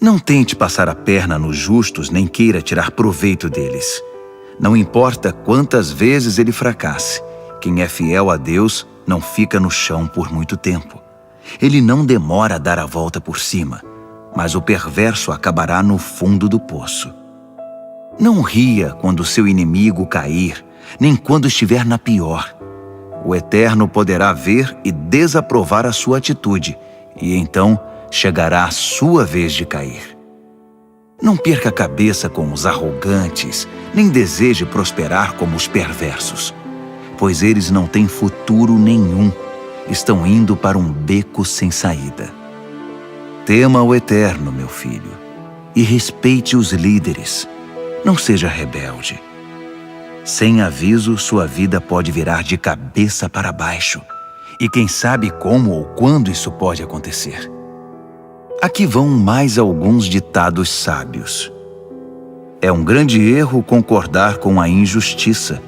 Não tente passar a perna nos justos, nem queira tirar proveito deles. Não importa quantas vezes ele fracasse, quem é fiel a Deus não fica no chão por muito tempo. Ele não demora a dar a volta por cima, mas o perverso acabará no fundo do poço. Não ria quando seu inimigo cair, nem quando estiver na pior. O Eterno poderá ver e desaprovar a sua atitude, e então chegará a sua vez de cair. Não perca a cabeça com os arrogantes, nem deseje prosperar como os perversos, pois eles não têm futuro nenhum, estão indo para um beco sem saída. Tema o Eterno, meu filho, e respeite os líderes. Não seja rebelde. Sem aviso, sua vida pode virar de cabeça para baixo, e quem sabe como ou quando isso pode acontecer. Aqui vão mais alguns ditados sábios. É um grande erro concordar com a injustiça.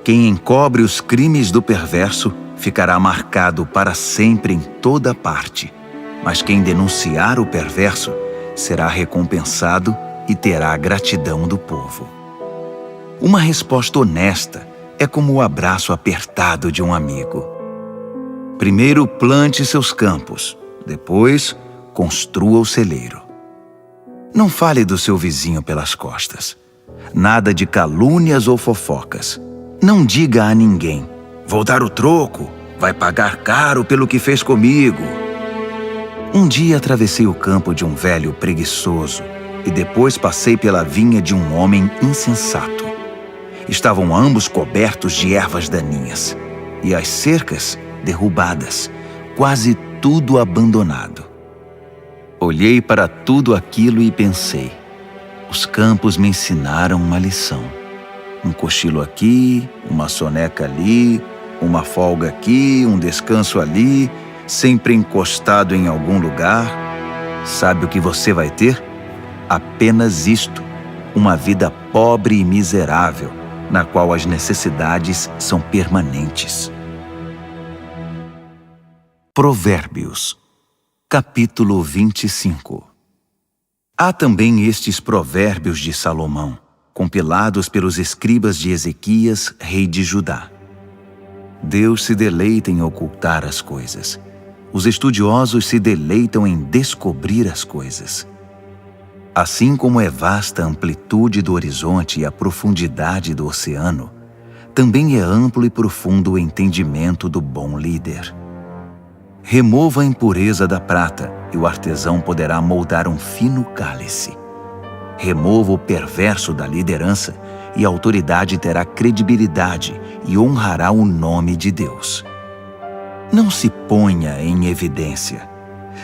Quem encobre os crimes do perverso ficará marcado para sempre em toda parte, mas quem denunciar o perverso será recompensado e terá a gratidão do povo. Uma resposta honesta é como o abraço apertado de um amigo. Primeiro plante seus campos, depois construa o celeiro. Não fale do seu vizinho pelas costas. Nada de calúnias ou fofocas. Não diga a ninguém: vou dar o troco, vai pagar caro pelo que fez comigo. Um dia atravessei o campo de um velho preguiçoso e depois passei pela vinha de um homem insensato. Estavam ambos cobertos de ervas daninhas e as cercas derrubadas, quase tudo abandonado. Olhei para tudo aquilo e pensei: os campos me ensinaram uma lição. Um cochilo aqui, uma soneca ali, uma folga aqui, um descanso ali, sempre encostado em algum lugar. Sabe o que você vai ter? Apenas isto: uma vida pobre e miserável, na qual as necessidades são permanentes. Provérbios, capítulo 25. Há também estes provérbios de Salomão, compilados pelos escribas de Ezequias, rei de Judá. Deus se deleita em ocultar as coisas. Os estudiosos se deleitam em descobrir as coisas. Assim como é vasta a amplitude do horizonte e a profundidade do oceano, também é amplo e profundo o entendimento do bom líder. Remova a impureza da prata, e o artesão poderá moldar um fino cálice. Remova o perverso da liderança, e a autoridade terá credibilidade e honrará o nome de Deus. Não se ponha em evidência.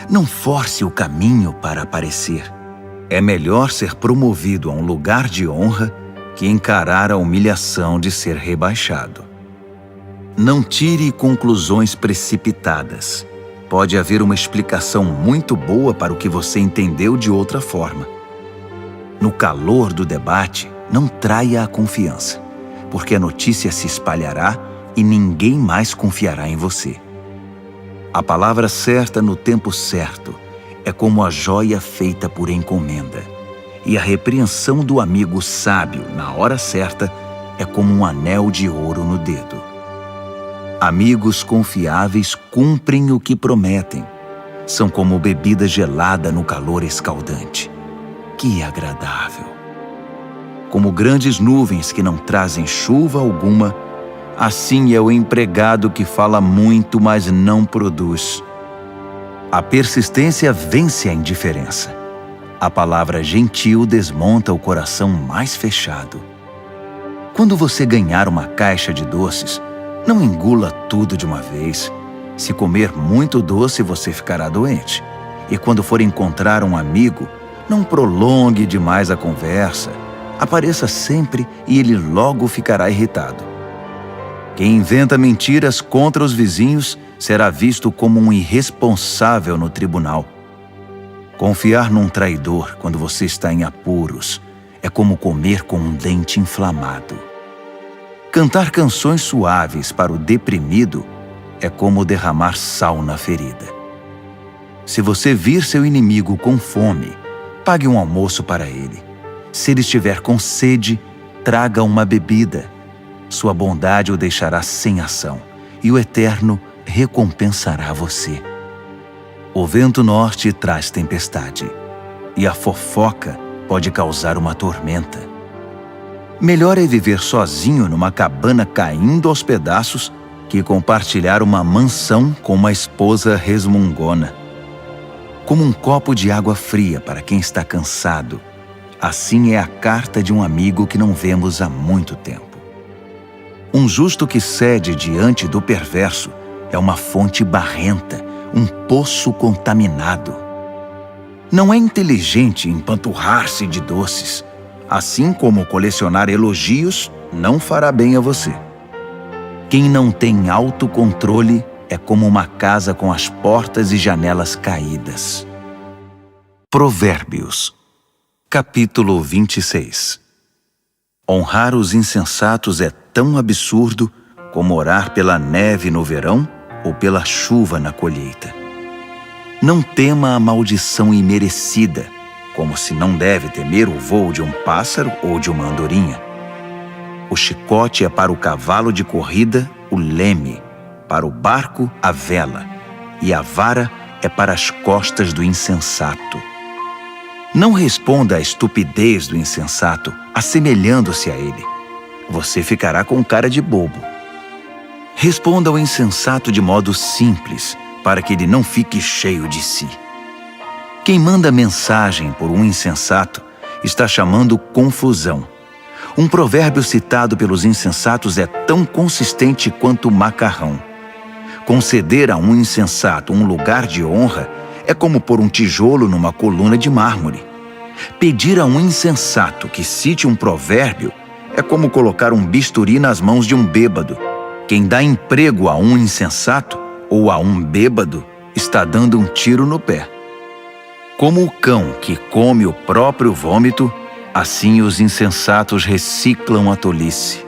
Não force o caminho para aparecer. É melhor ser promovido a um lugar de honra que encarar a humilhação de ser rebaixado. Não tire conclusões precipitadas. Pode haver uma explicação muito boa para o que você entendeu de outra forma. No calor do debate, não traia a confiança, porque a notícia se espalhará e ninguém mais confiará em você. A palavra certa no tempo certo é como a joia feita por encomenda, e a repreensão do amigo sábio na hora certa é como um anel de ouro no dedo. Amigos confiáveis cumprem o que prometem. São como bebida gelada no calor escaldante. Que agradável! Como grandes nuvens que não trazem chuva alguma, assim é o empregado que fala muito, mas não produz. A persistência vence a indiferença. A palavra gentil desmonta o coração mais fechado. Quando você ganhar uma caixa de doces, não engula tudo de uma vez. Se comer muito doce, você ficará doente. E quando for encontrar um amigo, não prolongue demais a conversa. Apareça sempre e ele logo ficará irritado. Quem inventa mentiras contra os vizinhos será visto como um irresponsável no tribunal. Confiar num traidor quando você está em apuros é como comer com um dente inflamado. Cantar canções suaves para o deprimido é como derramar sal na ferida. Se você vir seu inimigo com fome, pague um almoço para ele. Se ele estiver com sede, traga uma bebida. Sua bondade o deixará sem ação, e o Eterno recompensará você. O vento norte traz tempestade, e a fofoca pode causar uma tormenta. Melhor é viver sozinho numa cabana caindo aos pedaços que compartilhar uma mansão com uma esposa resmungona. Como um copo de água fria para quem está cansado, assim é a carta de um amigo que não vemos há muito tempo. Um justo que cede diante do perverso é uma fonte barrenta, um poço contaminado. Não é inteligente empanturrar-se de doces, assim como colecionar elogios não fará bem a você. Quem não tem autocontrole é como uma casa com as portas e janelas caídas. Provérbios, capítulo 26. Honrar os insensatos é tão absurdo como orar pela neve no verão ou pela chuva na colheita. Não tema a maldição imerecida, como se não deve temer o voo de um pássaro ou de uma andorinha. O chicote é para o cavalo de corrida o leme, para o barco a vela, e a vara é para as costas do insensato. Não responda à estupidez do insensato, assemelhando-se a ele. Você ficará com cara de bobo. Responda ao insensato de modo simples, para que ele não fique cheio de si. Quem manda mensagem por um insensato está chamando confusão. Um provérbio citado pelos insensatos é tão consistente quanto o macarrão. Conceder a um insensato um lugar de honra é como pôr um tijolo numa coluna de mármore. Pedir a um insensato que cite um provérbio é como colocar um bisturi nas mãos de um bêbado. Quem dá emprego a um insensato ou a um bêbado está dando um tiro no pé. Como o cão que come o próprio vômito, assim os insensatos reciclam a tolice.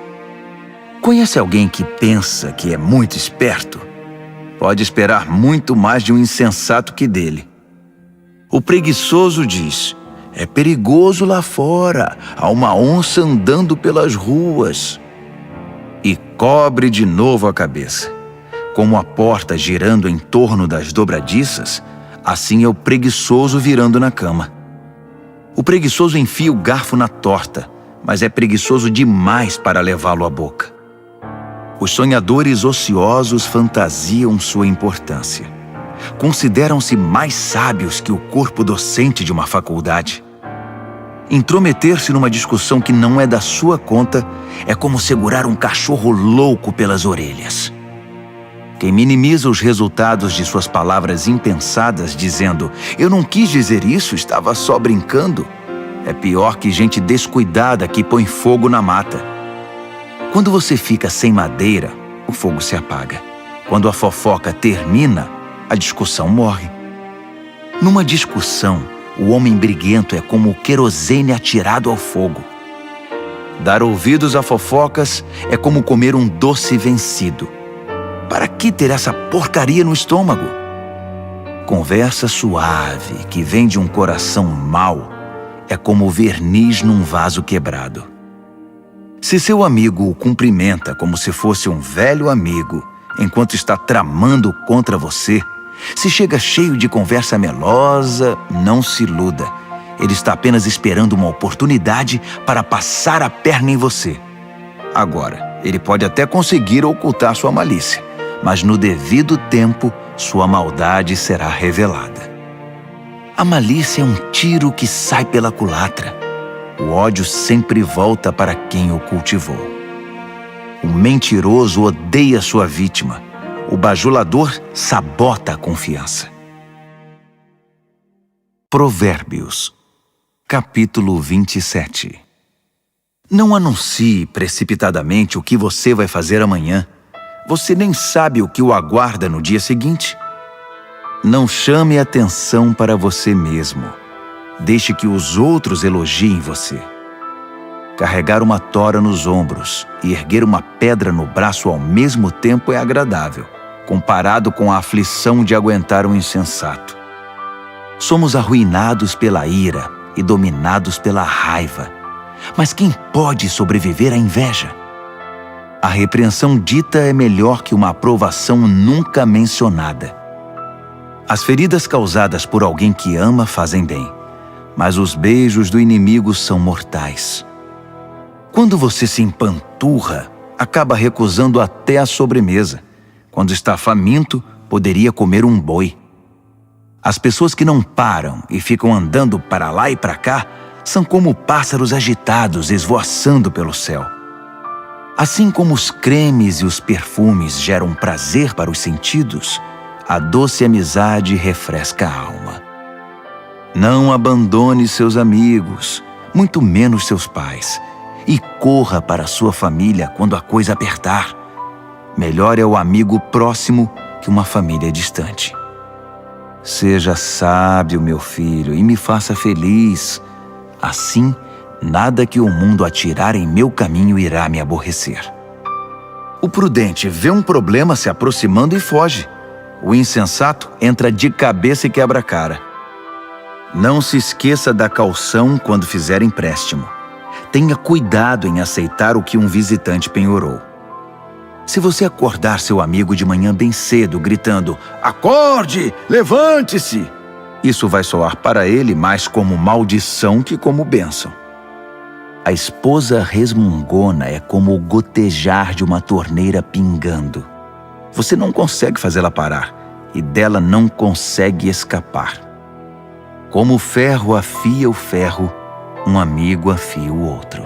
Conhece alguém que pensa que é muito esperto? Pode esperar muito mais de um insensato que dele. O preguiçoso diz: é perigoso lá fora, há uma onça andando pelas ruas. E cobre de novo a cabeça. Como a porta girando em torno das dobradiças, assim é o preguiçoso virando na cama. O preguiçoso enfia o garfo na torta, mas é preguiçoso demais para levá-lo à boca. Os sonhadores ociosos fantasiam sua importância. Consideram-se mais sábios que o corpo docente de uma faculdade. Intrometer-se numa discussão que não é da sua conta é como segurar um cachorro louco pelas orelhas. Quem minimiza os resultados de suas palavras impensadas, dizendo: eu não quis dizer isso, estava só brincando, é pior que gente descuidada que põe fogo na mata. Quando você fica sem madeira, o fogo se apaga. Quando a fofoca termina, a discussão morre. Numa discussão, o homem briguento é como o querosene atirado ao fogo. Dar ouvidos a fofocas é como comer um doce vencido. Para que ter essa porcaria no estômago? Conversa suave que vem de um coração mau é como verniz num vaso quebrado. Se seu amigo o cumprimenta como se fosse um velho amigo, enquanto está tramando contra você, se chega cheio de conversa melosa, não se iluda. Ele está apenas esperando uma oportunidade para passar a perna em você. Agora, ele pode até conseguir ocultar sua malícia, mas no devido tempo, sua maldade será revelada. A malícia é um tiro que sai pela culatra. O ódio sempre volta para quem o cultivou. O mentiroso odeia sua vítima. O bajulador sabota a confiança. Provérbios, capítulo 27. Não anuncie precipitadamente o que você vai fazer amanhã. Você nem sabe o que o aguarda no dia seguinte. Não chame atenção para você mesmo. Deixe que os outros elogiem você. Carregar uma tora nos ombros e erguer uma pedra no braço ao mesmo tempo é agradável, comparado com a aflição de aguentar um insensato. Somos arruinados pela ira e dominados pela raiva. Mas quem pode sobreviver à inveja? A repreensão dita é melhor que uma aprovação nunca mencionada. As feridas causadas por alguém que ama fazem bem, mas os beijos do inimigo são mortais. Quando você se empanturra, acaba recusando até a sobremesa. Quando está faminto, poderia comer um boi. As pessoas que não param e ficam andando para lá e para cá são como pássaros agitados esvoaçando pelo céu. Assim como os cremes e os perfumes geram prazer para os sentidos, a doce amizade refresca a alma. Não abandone seus amigos, muito menos seus pais, e corra para sua família quando a coisa apertar. Melhor é o amigo próximo que uma família distante. Seja sábio, meu filho, e me faça feliz. Assim, nada que o mundo atirar em meu caminho irá me aborrecer. O prudente vê um problema se aproximando e foge. O insensato entra de cabeça e quebra a cara. Não se esqueça da caução quando fizer empréstimo. Tenha cuidado em aceitar o que um visitante penhorou. Se você acordar seu amigo de manhã bem cedo, gritando, "Acorde! Levante-se!", isso vai soar para ele mais como maldição que como bênção. A esposa resmungona é como o gotejar de uma torneira pingando. Você não consegue fazê-la parar e dela não consegue escapar. Como o ferro afia o ferro, um amigo afia o outro.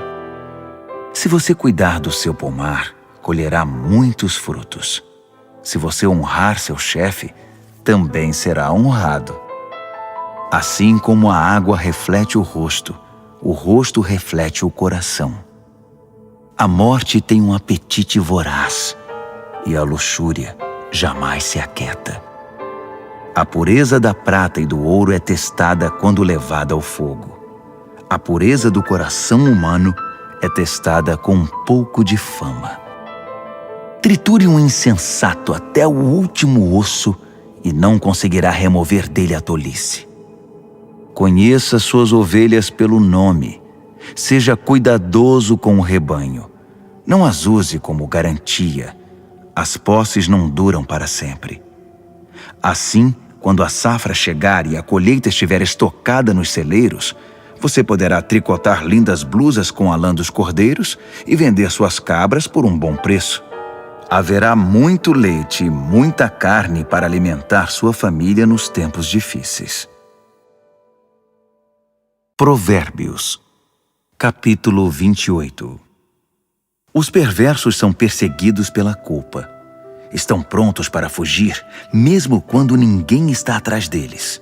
Se você cuidar do seu pomar, colherá muitos frutos. Se você honrar seu chefe, também será honrado. Assim como a água reflete o rosto reflete o coração. A morte tem um apetite voraz, e a luxúria jamais se aquieta. A pureza da prata e do ouro é testada quando levada ao fogo. A pureza do coração humano é testada com um pouco de fama. Triture um insensato até o último osso e não conseguirá remover dele a tolice. Conheça suas ovelhas pelo nome. Seja cuidadoso com o rebanho. Não as use como garantia. As posses não duram para sempre. Assim, quando a safra chegar e a colheita estiver estocada nos celeiros, você poderá tricotar lindas blusas com a lã dos cordeiros e vender suas cabras por um bom preço. Haverá muito leite e muita carne para alimentar sua família nos tempos difíceis. Provérbios, capítulo 28. Os perversos são perseguidos pela culpa. Estão prontos para fugir, mesmo quando ninguém está atrás deles.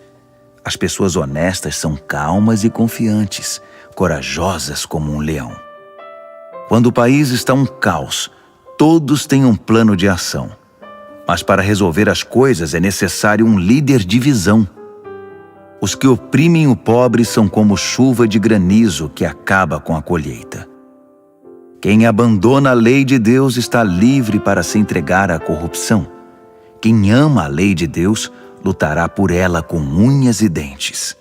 As pessoas honestas são calmas e confiantes, corajosas como um leão. Quando o país está um caos, todos têm um plano de ação. Mas para resolver as coisas é necessário um líder de visão. Os que oprimem o pobre são como chuva de granizo que acaba com a colheita. Quem abandona a lei de Deus está livre para se entregar à corrupção. Quem ama a lei de Deus lutará por ela com unhas e dentes.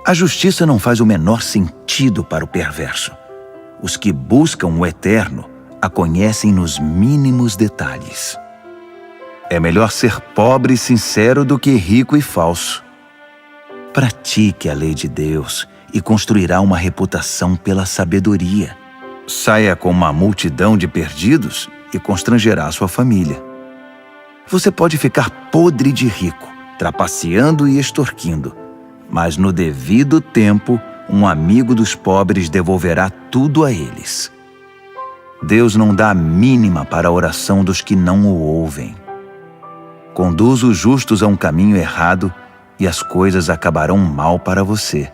A justiça não faz o menor sentido para o perverso. Os que buscam o eterno a conhecem nos mínimos detalhes. É melhor ser pobre e sincero do que rico e falso. Pratique a lei de Deus e construirá uma reputação pela sabedoria. Saia com uma multidão de perdidos e constrangerá sua família. Você pode ficar podre de rico, trapaceando e extorquindo, mas no devido tempo, um amigo dos pobres devolverá tudo a eles. Deus não dá a mínima para a oração dos que não o ouvem. Conduz os justos a um caminho errado e as coisas acabarão mal para você.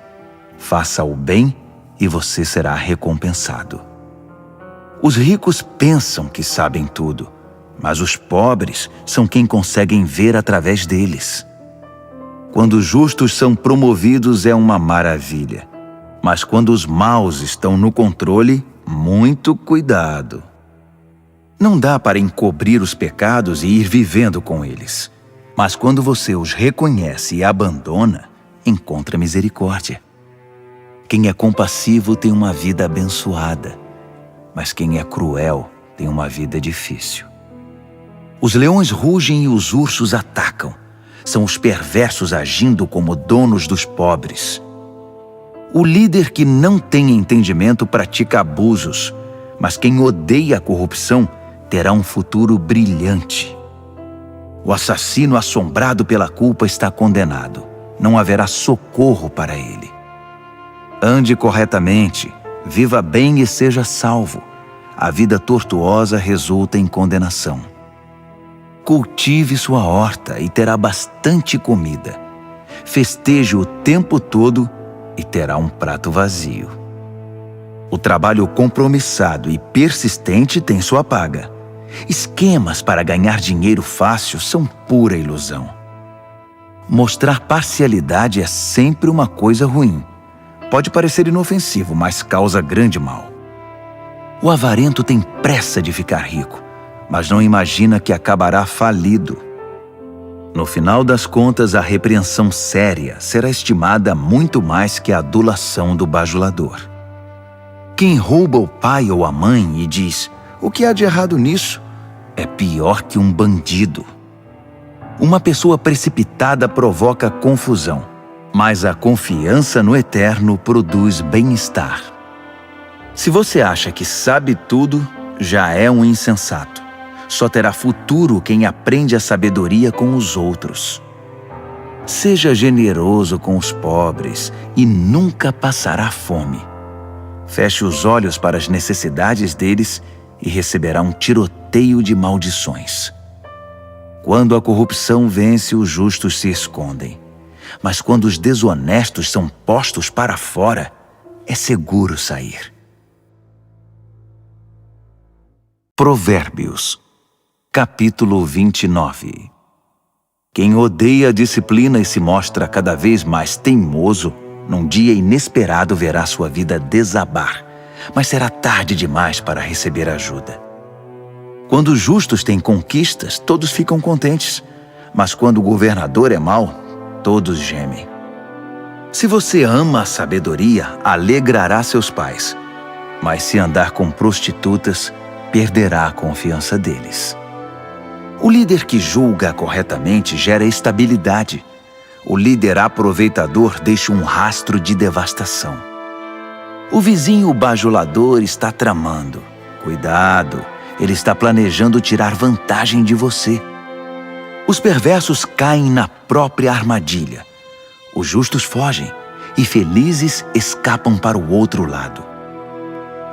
Faça o bem e você será recompensado. Os ricos pensam que sabem tudo, mas os pobres são quem conseguem ver através deles. Quando os justos são promovidos é uma maravilha, mas quando os maus estão no controle, muito cuidado. Não dá para encobrir os pecados e ir vivendo com eles, mas quando você os reconhece e abandona, encontra misericórdia. Quem é compassivo tem uma vida abençoada, mas quem é cruel tem uma vida difícil. Os leões rugem e os ursos atacam. São os perversos agindo como donos dos pobres. O líder que não tem entendimento pratica abusos, mas quem odeia a corrupção terá um futuro brilhante. O assassino assombrado pela culpa está condenado. Não haverá socorro para ele. Ande corretamente, viva bem e seja salvo. A vida tortuosa resulta em condenação. Cultive sua horta e terá bastante comida. Festeje o tempo todo e terá um prato vazio. O trabalho compromissado e persistente tem sua paga. Esquemas para ganhar dinheiro fácil são pura ilusão. Mostrar parcialidade é sempre uma coisa ruim. Pode parecer inofensivo, mas causa grande mal. O avarento tem pressa de ficar rico, mas não imagina que acabará falido. No final das contas, a repreensão séria será estimada muito mais que a adulação do bajulador. Quem rouba o pai ou a mãe e diz: "O que há de errado nisso?", é pior que um bandido. Uma pessoa precipitada provoca confusão, mas a confiança no Eterno produz bem-estar. Se você acha que sabe tudo, já é um insensato. Só terá futuro quem aprende a sabedoria com os outros. Seja generoso com os pobres e nunca passará fome. Feche os olhos para as necessidades deles e receberá um tiroteio de maldições. Quando a corrupção vence, os justos se escondem. Mas quando os desonestos são postos para fora, é seguro sair. Provérbios, capítulo 29. Quem odeia a disciplina e se mostra cada vez mais teimoso, num dia inesperado verá sua vida desabar, mas será tarde demais para receber ajuda. Quando os justos têm conquistas, todos ficam contentes, mas quando o governador é mau, todos gemem. Se você ama a sabedoria, alegrará seus pais, mas se andar com prostitutas, perderá a confiança deles. O líder que julga corretamente gera estabilidade. O líder aproveitador deixa um rastro de devastação. O vizinho bajulador está tramando. Cuidado, ele está planejando tirar vantagem de você. Os perversos caem na própria armadilha. Os justos fogem e felizes escapam para o outro lado.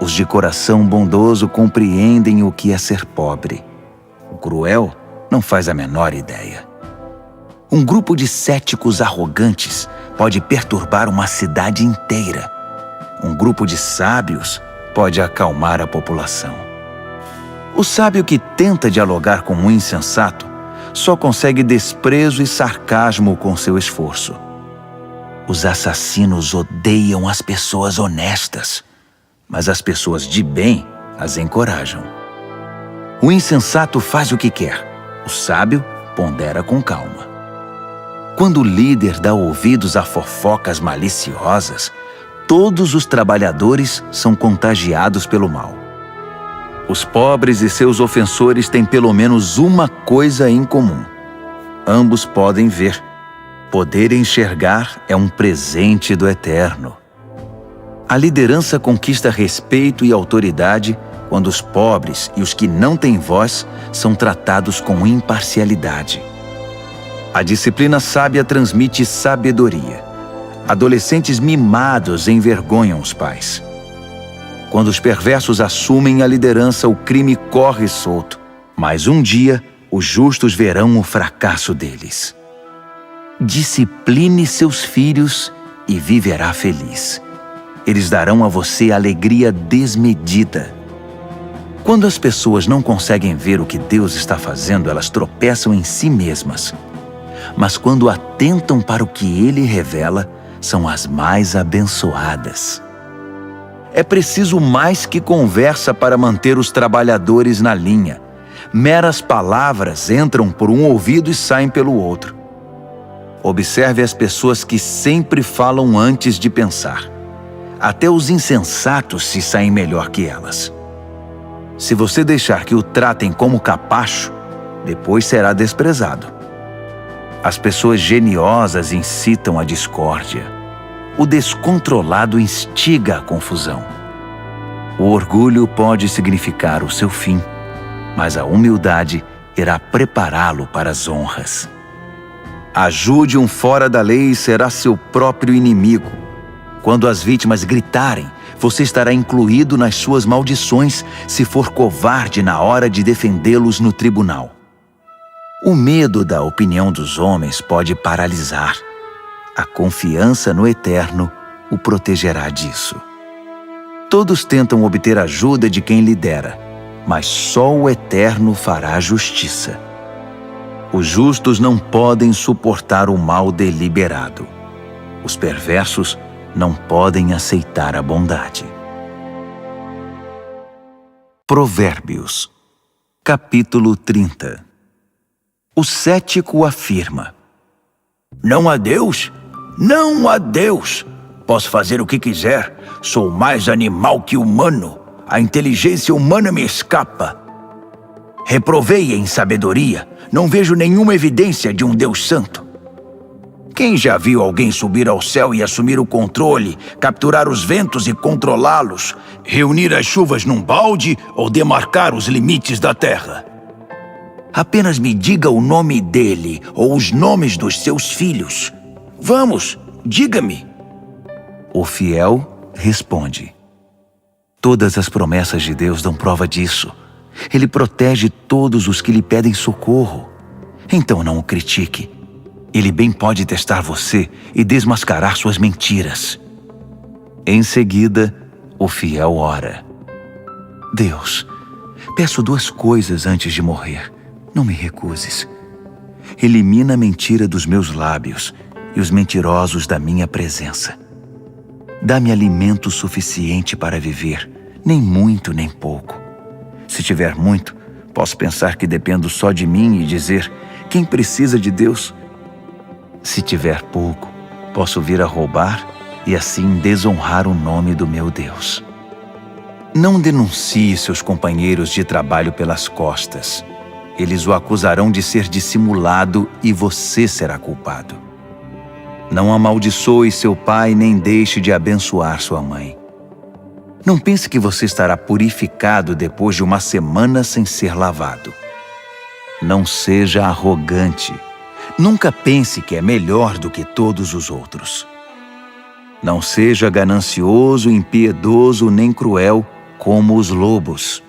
Os de coração bondoso compreendem o que é ser pobre. O cruel não faz a menor ideia. Um grupo de céticos arrogantes pode perturbar uma cidade inteira. Um grupo de sábios pode acalmar a população. O sábio que tenta dialogar com um insensato só consegue desprezo e sarcasmo com seu esforço. Os assassinos odeiam as pessoas honestas, mas as pessoas de bem as encorajam. O insensato faz o que quer, o sábio pondera com calma. Quando o líder dá ouvidos a fofocas maliciosas, todos os trabalhadores são contagiados pelo mal. Os pobres e seus ofensores têm pelo menos uma coisa em comum. Ambos podem ver. Poder enxergar é um presente do Eterno. A liderança conquista respeito e autoridade quando os pobres e os que não têm voz são tratados com imparcialidade. A disciplina sábia transmite sabedoria. Adolescentes mimados envergonham os pais. Quando os perversos assumem a liderança, o crime corre solto. Mas um dia, os justos verão o fracasso deles. Discipline seus filhos e viverá feliz. Eles darão a você alegria desmedida. Quando as pessoas não conseguem ver o que Deus está fazendo, elas tropeçam em si mesmas. Mas quando atentam para o que Ele revela, são as mais abençoadas. É preciso mais que conversa para manter os trabalhadores na linha. Meras palavras entram por um ouvido e saem pelo outro. Observe as pessoas que sempre falam antes de pensar. Até os insensatos se saem melhor que elas. Se você deixar que o tratem como capacho, depois será desprezado. As pessoas geniosas incitam a discórdia. O descontrolado instiga a confusão. O orgulho pode significar o seu fim, mas a humildade irá prepará-lo para as honras. Ajude um fora da lei e será seu próprio inimigo. Quando as vítimas gritarem, você estará incluído nas suas maldições se for covarde na hora de defendê-los no tribunal. O medo da opinião dos homens pode paralisar. A confiança no Eterno o protegerá disso. Todos tentam obter ajuda de quem lidera, mas só o Eterno fará justiça. Os justos não podem suportar o mal deliberado. Os perversos não podem aceitar a bondade. Provérbios, capítulo 30. O cético afirma: Não há Deus? Não há Deus! Posso fazer o que quiser. Sou mais animal que humano. A inteligência humana me escapa. Reprovei em sabedoria. Não vejo nenhuma evidência de um Deus santo. Quem já viu alguém subir ao céu e assumir o controle, capturar os ventos e controlá-los, reunir as chuvas num balde ou demarcar os limites da terra? Apenas me diga o nome dele ou os nomes dos seus filhos. Vamos, diga-me. O fiel responde: Todas as promessas de Deus dão prova disso. Ele protege todos os que lhe pedem socorro. Então não o critique. Ele bem pode testar você e desmascarar suas mentiras. Em seguida, o fiel ora: Deus, peço 2 coisas antes de morrer. Não me recuses. Elimina a mentira dos meus lábios e os mentirosos da minha presença. Dá-me alimento suficiente para viver, nem muito nem pouco. Se tiver muito, posso pensar que dependo só de mim e dizer: quem precisa de Deus? Se tiver pouco, posso vir a roubar e assim desonrar o nome do meu Deus. Não denuncie seus companheiros de trabalho pelas costas. Eles o acusarão de ser dissimulado e você será culpado. Não amaldiçoe seu pai nem deixe de abençoar sua mãe. Não pense que você estará purificado depois de uma semana sem ser lavado. Não seja arrogante. Nunca pense que é melhor do que todos os outros. Não seja ganancioso, impiedoso nem cruel como os lobos.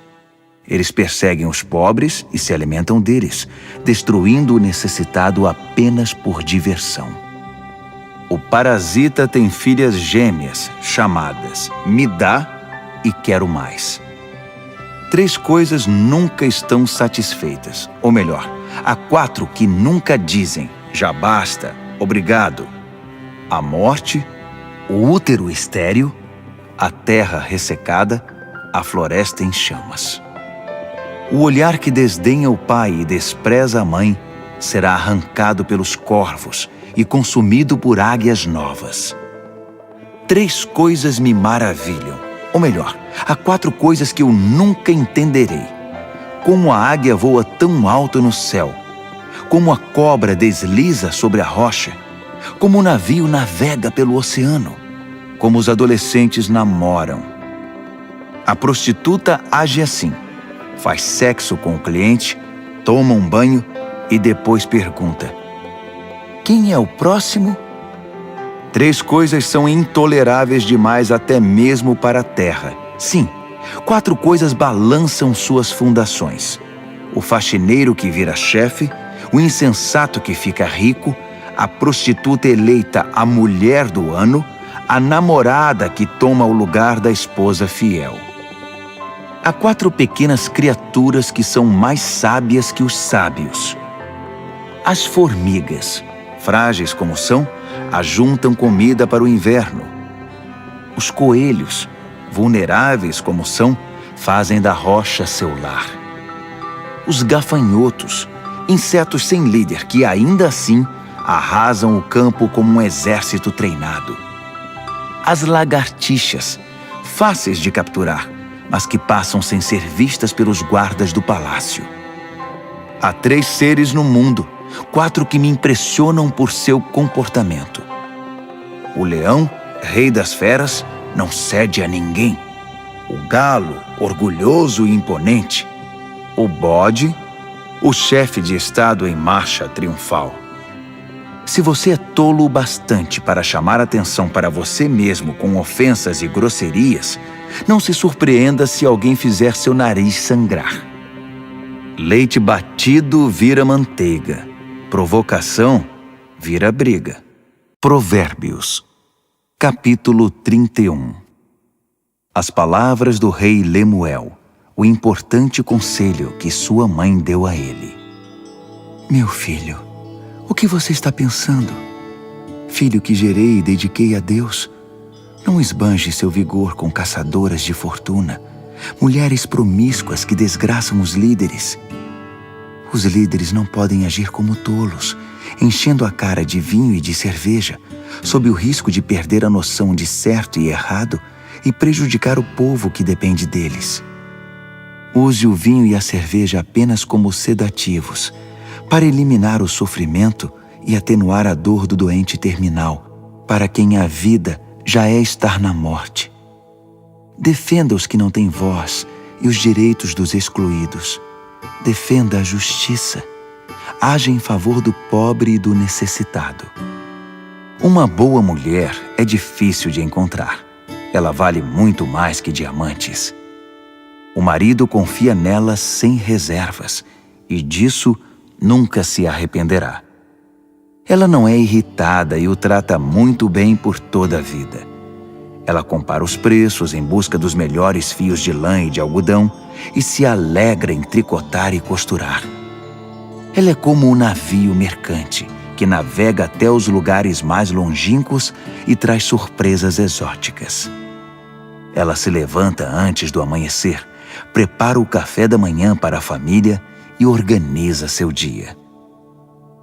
Eles perseguem os pobres e se alimentam deles, destruindo o necessitado apenas por diversão. O parasita tem filhas gêmeas, chamadas me dá e quero mais. 3 coisas nunca estão satisfeitas, ou melhor, há 4 que nunca dizem já basta, obrigado: a morte, o útero estéril, a terra ressecada, a floresta em chamas. O olhar que desdenha o pai e despreza a mãe será arrancado pelos corvos e consumido por águias novas. 3 coisas me maravilham, ou melhor, há 4 coisas que eu nunca entenderei. Como a águia voa tão alto no céu, como a cobra desliza sobre a rocha, como o navio navega pelo oceano, como os adolescentes namoram. A prostituta age assim: faz sexo com o cliente, toma um banho e depois pergunta: quem é o próximo? 3 coisas são intoleráveis demais até mesmo para a terra. Sim, 4 coisas balançam suas fundações: o faxineiro que vira chefe, o insensato que fica rico, a prostituta eleita a mulher do ano, a namorada que toma o lugar da esposa fiel. Há 4 pequenas criaturas que são mais sábias que os sábios. As formigas, frágeis como são, ajuntam comida para o inverno. Os coelhos, vulneráveis como são, fazem da rocha seu lar. Os gafanhotos, insetos sem líder que ainda assim arrasam o campo como um exército treinado. As lagartixas, fáceis de capturar, mas que passam sem ser vistas pelos guardas do palácio. Há 3 seres no mundo, 4 que me impressionam por seu comportamento. O leão, rei das feras, não cede a ninguém. O galo, orgulhoso e imponente. O bode, o chefe de estado em marcha triunfal. Se você é tolo o bastante para chamar atenção para você mesmo com ofensas e grosserias, não se surpreenda se alguém fizer seu nariz sangrar. Leite batido vira manteiga. Provocação vira briga. Provérbios, capítulo 31. As palavras do rei Lemuel, o importante conselho que sua mãe deu a ele. Meu filho, o que você está pensando? Filho que gerei e dediquei a Deus, não esbanje seu vigor com caçadoras de fortuna, mulheres promíscuas que desgraçam os líderes. Os líderes não podem agir como tolos, enchendo a cara de vinho e de cerveja, sob o risco de perder a noção de certo e errado e prejudicar o povo que depende deles. Use o vinho e a cerveja apenas como sedativos, para eliminar o sofrimento e atenuar a dor do doente terminal, para quem a vida já é estar na morte. Defenda os que não têm voz e os direitos dos excluídos. Defenda a justiça. Haja em favor do pobre e do necessitado. Uma boa mulher é difícil de encontrar. Ela vale muito mais que diamantes. O marido confia nela sem reservas e disso nunca se arrependerá. Ela não é irritada e o trata muito bem por toda a vida. Ela compara os preços em busca dos melhores fios de lã e de algodão e se alegra em tricotar e costurar. Ela é como um navio mercante que navega até os lugares mais longínquos e traz surpresas exóticas. Ela se levanta antes do amanhecer, prepara o café da manhã para a família e organiza seu dia.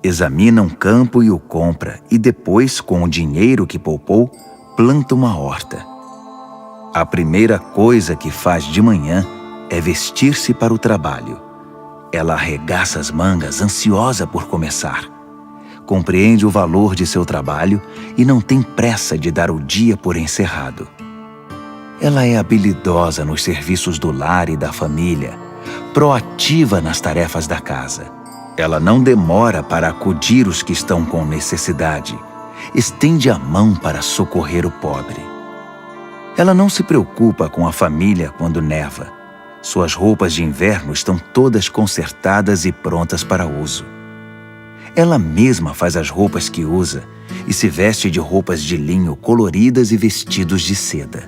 Examina um campo e o compra e depois, com o dinheiro que poupou, planta uma horta. A primeira coisa que faz de manhã é vestir-se para o trabalho. Ela arregaça as mangas, ansiosa por começar. Compreende o valor de seu trabalho e não tem pressa de dar o dia por encerrado. Ela é habilidosa nos serviços do lar e da família, proativa nas tarefas da casa. Ela não demora para acudir os que estão com necessidade. Estende a mão para socorrer o pobre. Ela não se preocupa com a família quando neva. Suas roupas de inverno estão todas consertadas e prontas para uso. Ela mesma faz as roupas que usa e se veste de roupas de linho coloridas e vestidos de seda.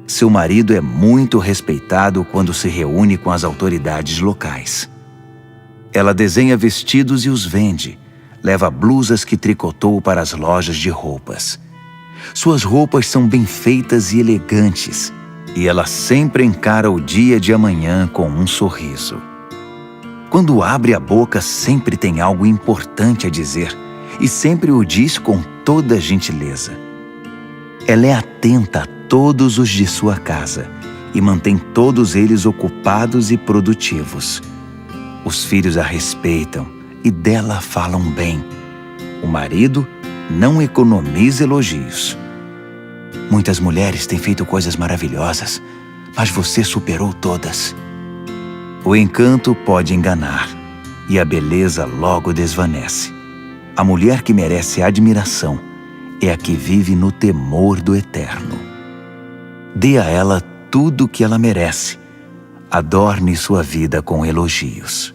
Seu marido é muito respeitado quando se reúne com as autoridades locais. Ela desenha vestidos e os vende. Leva blusas que tricotou para as lojas de roupas. Suas roupas são bem feitas e elegantes, e ela sempre encara o dia de amanhã com um sorriso. Quando abre a boca, sempre tem algo importante a dizer, e sempre o diz com toda gentileza. Ela é atenta a todos os de sua casa, e mantém todos eles ocupados e produtivos. Os filhos a respeitam, e dela falam bem. O marido não economiza elogios. Muitas mulheres têm feito coisas maravilhosas, mas você superou todas. O encanto pode enganar, e a beleza logo desvanece. A mulher que merece admiração é a que vive no temor do Eterno. Dê a ela tudo o que ela merece. adorne sua vida com elogios.